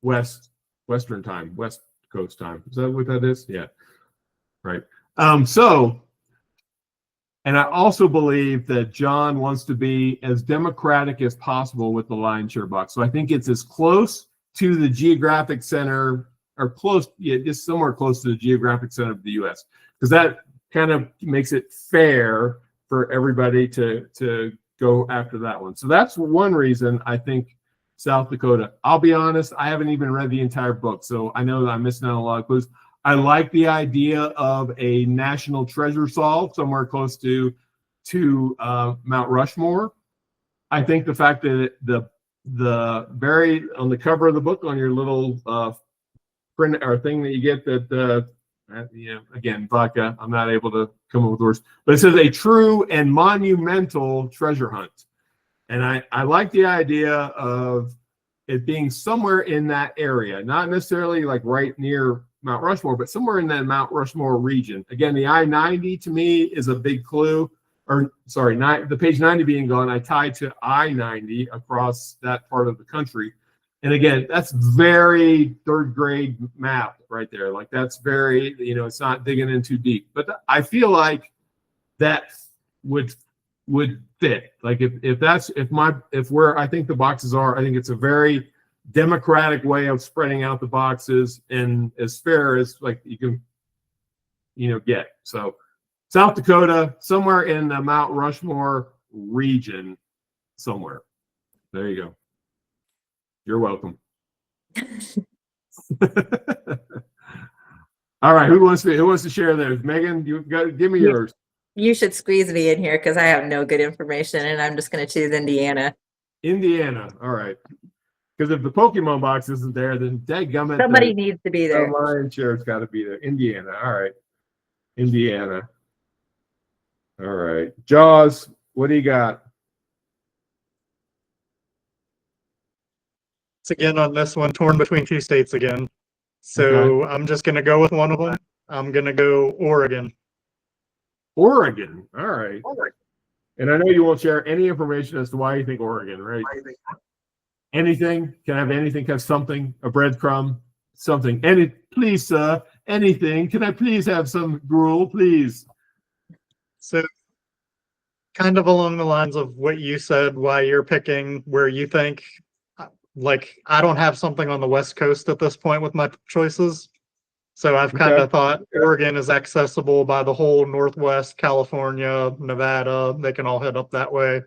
Western Time, West Coast Time. Is that what that is? Yeah. Right. And I also believe that John wants to be as democratic as possible with the lion share box. So I think it's as close to the geographic center, or close, just somewhere close to the geographic center of the U.S., because that kind of makes it fair for everybody to go after that one. So that's one reason I think South Dakota. I'll be honest, I haven't even read the entire book, so I know that I'm missing out on a lot of clues. I like the idea of a national treasure solve somewhere close to Mount Rushmore. I think the fact that the very on the cover of the book, on your little print or thing that you get, that again, vodka, I'm not able to come up with words, but it says a true and monumental treasure hunt. And I like the idea of it being somewhere in that area, not necessarily like right near Mount Rushmore, but somewhere in that Mount Rushmore region. Again, the I-90 to me is a big clue. Or sorry, the page 90 being gone, I tied to I-90 across that part of the country. And again, that's very third grade map right there. Like, that's very, it's not digging in too deep. But I feel like that would fit. Like, if where I think the boxes are, I think it's a very democratic way of spreading out the boxes and as fair as like you can get. So South Dakota, somewhere in the Mount Rushmore region, somewhere. There you go. You're welcome. All right, who wants to share theirs? Megan, give me yours. You should squeeze me in here because I have no good information, and I'm just going to choose Indiana. Indiana. All right. Because if the Pokemon box isn't there, then dadgummit, Somebody needs to be there. The lion share's got to be there. Indiana. All right. Indiana. All right. Jawz, what do you got? It's again on this one, torn between 2 states again. So Okay. I'm just going to go with one of them. I'm gonna go Oregon. Oregon. All right. And I know you won't share any information as to why you think Oregon, right? Anything? Can I have anything? Have something? A breadcrumb? Something? Any? Please, sir. Anything? Can I please have some gruel, please? So, kind of along the lines of what you said, why you're picking where you think, like, I don't have something on the West Coast at this point with my choices. So I've kind of thought Oregon is accessible by the whole Northwest, California, Nevada. They can all head up that way.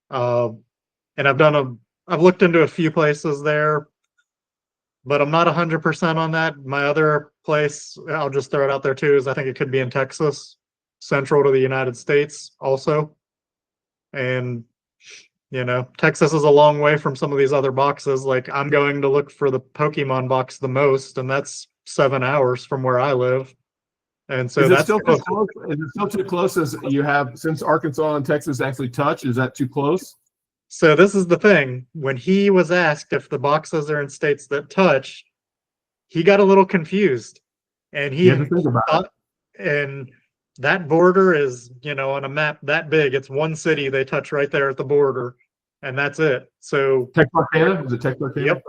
And I've looked into a few places there, but I'm not 100% on that. My other place, I'll just throw it out there too, is I think it could be in Texas, central to the United States also. And, you know, Texas is a long way from some of these other boxes. Like, I'm going to look for the Pokemon box the most, and that's 7 hours from where I live. And so is it that's still too close? Is it still too close as you have, since Arkansas and Texas actually touch? Is that too close? So this is the thing. When he was asked if the boxes are in states that touch, he got a little confused. And he You have to think about it. And that border is, you know, on a map that big. It's one city they touch right there at the border, and that's it. So Texarkana? Is it Texarkana? Yep,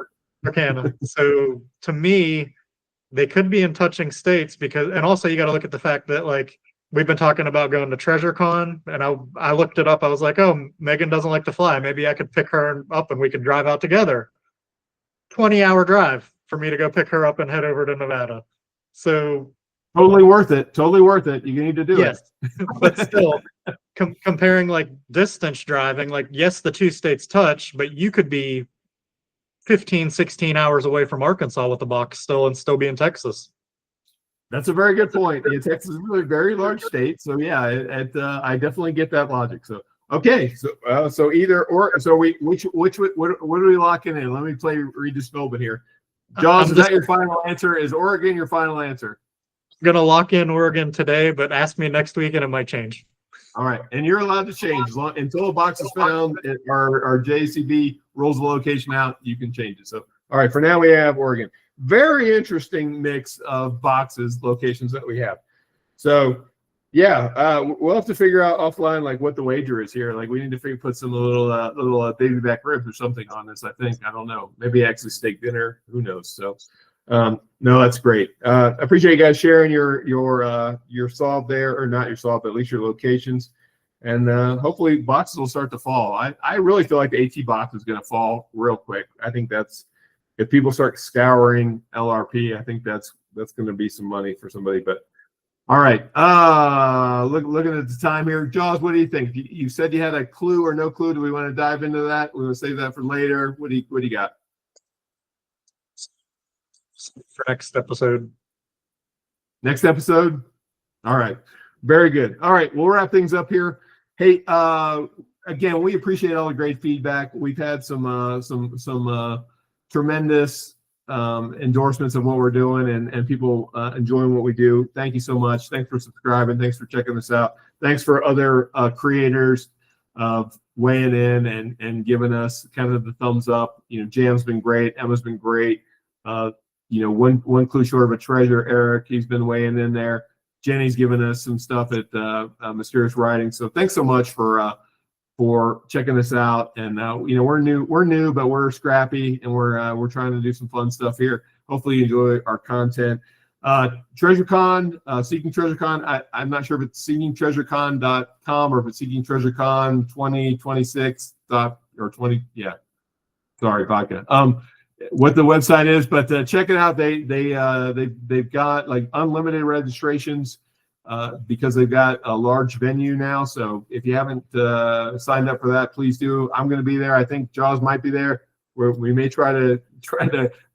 Texarkana. So to me, they could be in touching states because, and also you got to look at the fact that, like, we've been talking about going to Treasure Con, and I looked it up. I was like, oh, Megan doesn't like to fly. Maybe I could pick her up and we could drive out together. 20-hour drive for me to go pick her up and head over to Nevada. So Totally worth it. Totally worth it. You need to do yes, but still, comparing like distance driving, like, yes, the two states touch, but you could be 15, 16 hours away from Arkansas with the box still and still be in Texas. That's a very good point. Yeah, Texas is really a very large state, so yeah, I definitely get that logic. So okay, so either or. So what are we locking in? Let me read the Snowman here. Jawz, is that your final answer? Is Oregon your final answer? I'm gonna lock in Oregon today, but ask me next week and it might change. All right, and you're allowed to change until a box is found. Our JCB rolls the location out. You can change it. So all right, for now we have Oregon. Very interesting mix of boxes, locations that we have. So yeah, we'll have to figure out offline like what the wager is here. Like, we need to put some little baby back ribs or something on this. I think, I don't know, maybe actually steak dinner. Who knows? So no, that's great. I appreciate you guys sharing your solve there, or not your solve, but at least your locations. And hopefully boxes will start to fall. I really feel like the AT box is going to fall real quick. I think that's, if people start scouring LRP, I think that's going to be some money for somebody. But all right, looking at the time here, Jawz, what do you think? You said you had a clue or no clue. Do we want to dive into that? We want to save that for later. What do you got For next episode? Next episode. All right, very good. All right, we'll wrap things up here. Hey, again, we appreciate all the great feedback. We've had some tremendous endorsements of what we're doing, and people enjoying what we do. Thank you so much. Thanks for subscribing. Thanks for checking this out. Thanks for other creators weighing in and giving us kind of the thumbs up. You know, Jam's been great. Emma's been great. You know, one clue short of a treasure, Eric, he's been weighing in there. Jenny's given us some stuff at Mysterious Writing. So thanks so much for checking this out. And you know, we're new, but we're scrappy, and we're trying to do some fun stuff here. Hopefully you enjoy our content. TreasureCon, Seeking TreasureCon. I'm not sure if it's seekingtreasurecon.com or if it's seekingtreasurecon 2026 or 20. Yeah, sorry, vodka. What the website is, but check it out. They've got like unlimited registrations. Because they've got a large venue now. So if you haven't signed up for that, please do. I'm going to be there. I think Jawz might be there. We may try to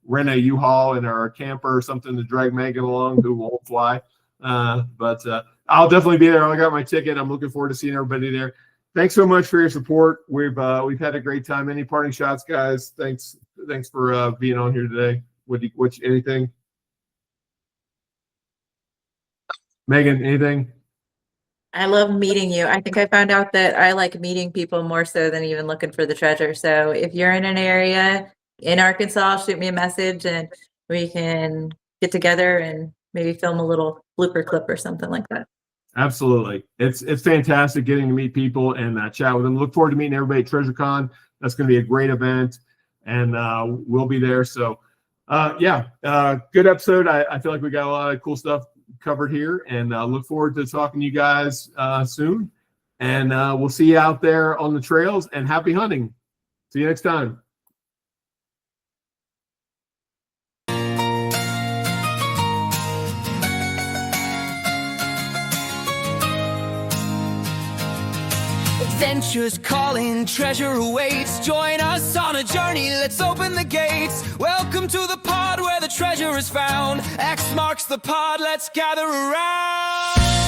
rent a U-Haul and or a camper or something to drag Megan along, who won't fly. But I'll definitely be there. I got my ticket. I'm looking forward to seeing everybody there. Thanks so much for your support. We've had a great time. Any parting shots, guys? Thanks for being on here today. Anything? Megan, anything? I love meeting you. I think I found out that I like meeting people more so than even looking for the treasure. So if you're in an area in Arkansas, shoot me a message and we can get together and maybe film a little blooper clip or something like that. Absolutely. It's fantastic getting to meet people and chat with them. Look forward to meeting everybody at TreasureCon. That's going to be a great event, and we'll be there. So, good episode. I feel like we got a lot of cool stuff covered here, and look forward to talking to you guys soon. And we'll see you out there on the trails, and happy hunting. See you next time. Adventure's calling, treasure awaits. Join us on a journey, let's open the gates. Welcome to the pod where the treasure is found. X marks the pod, let's gather around.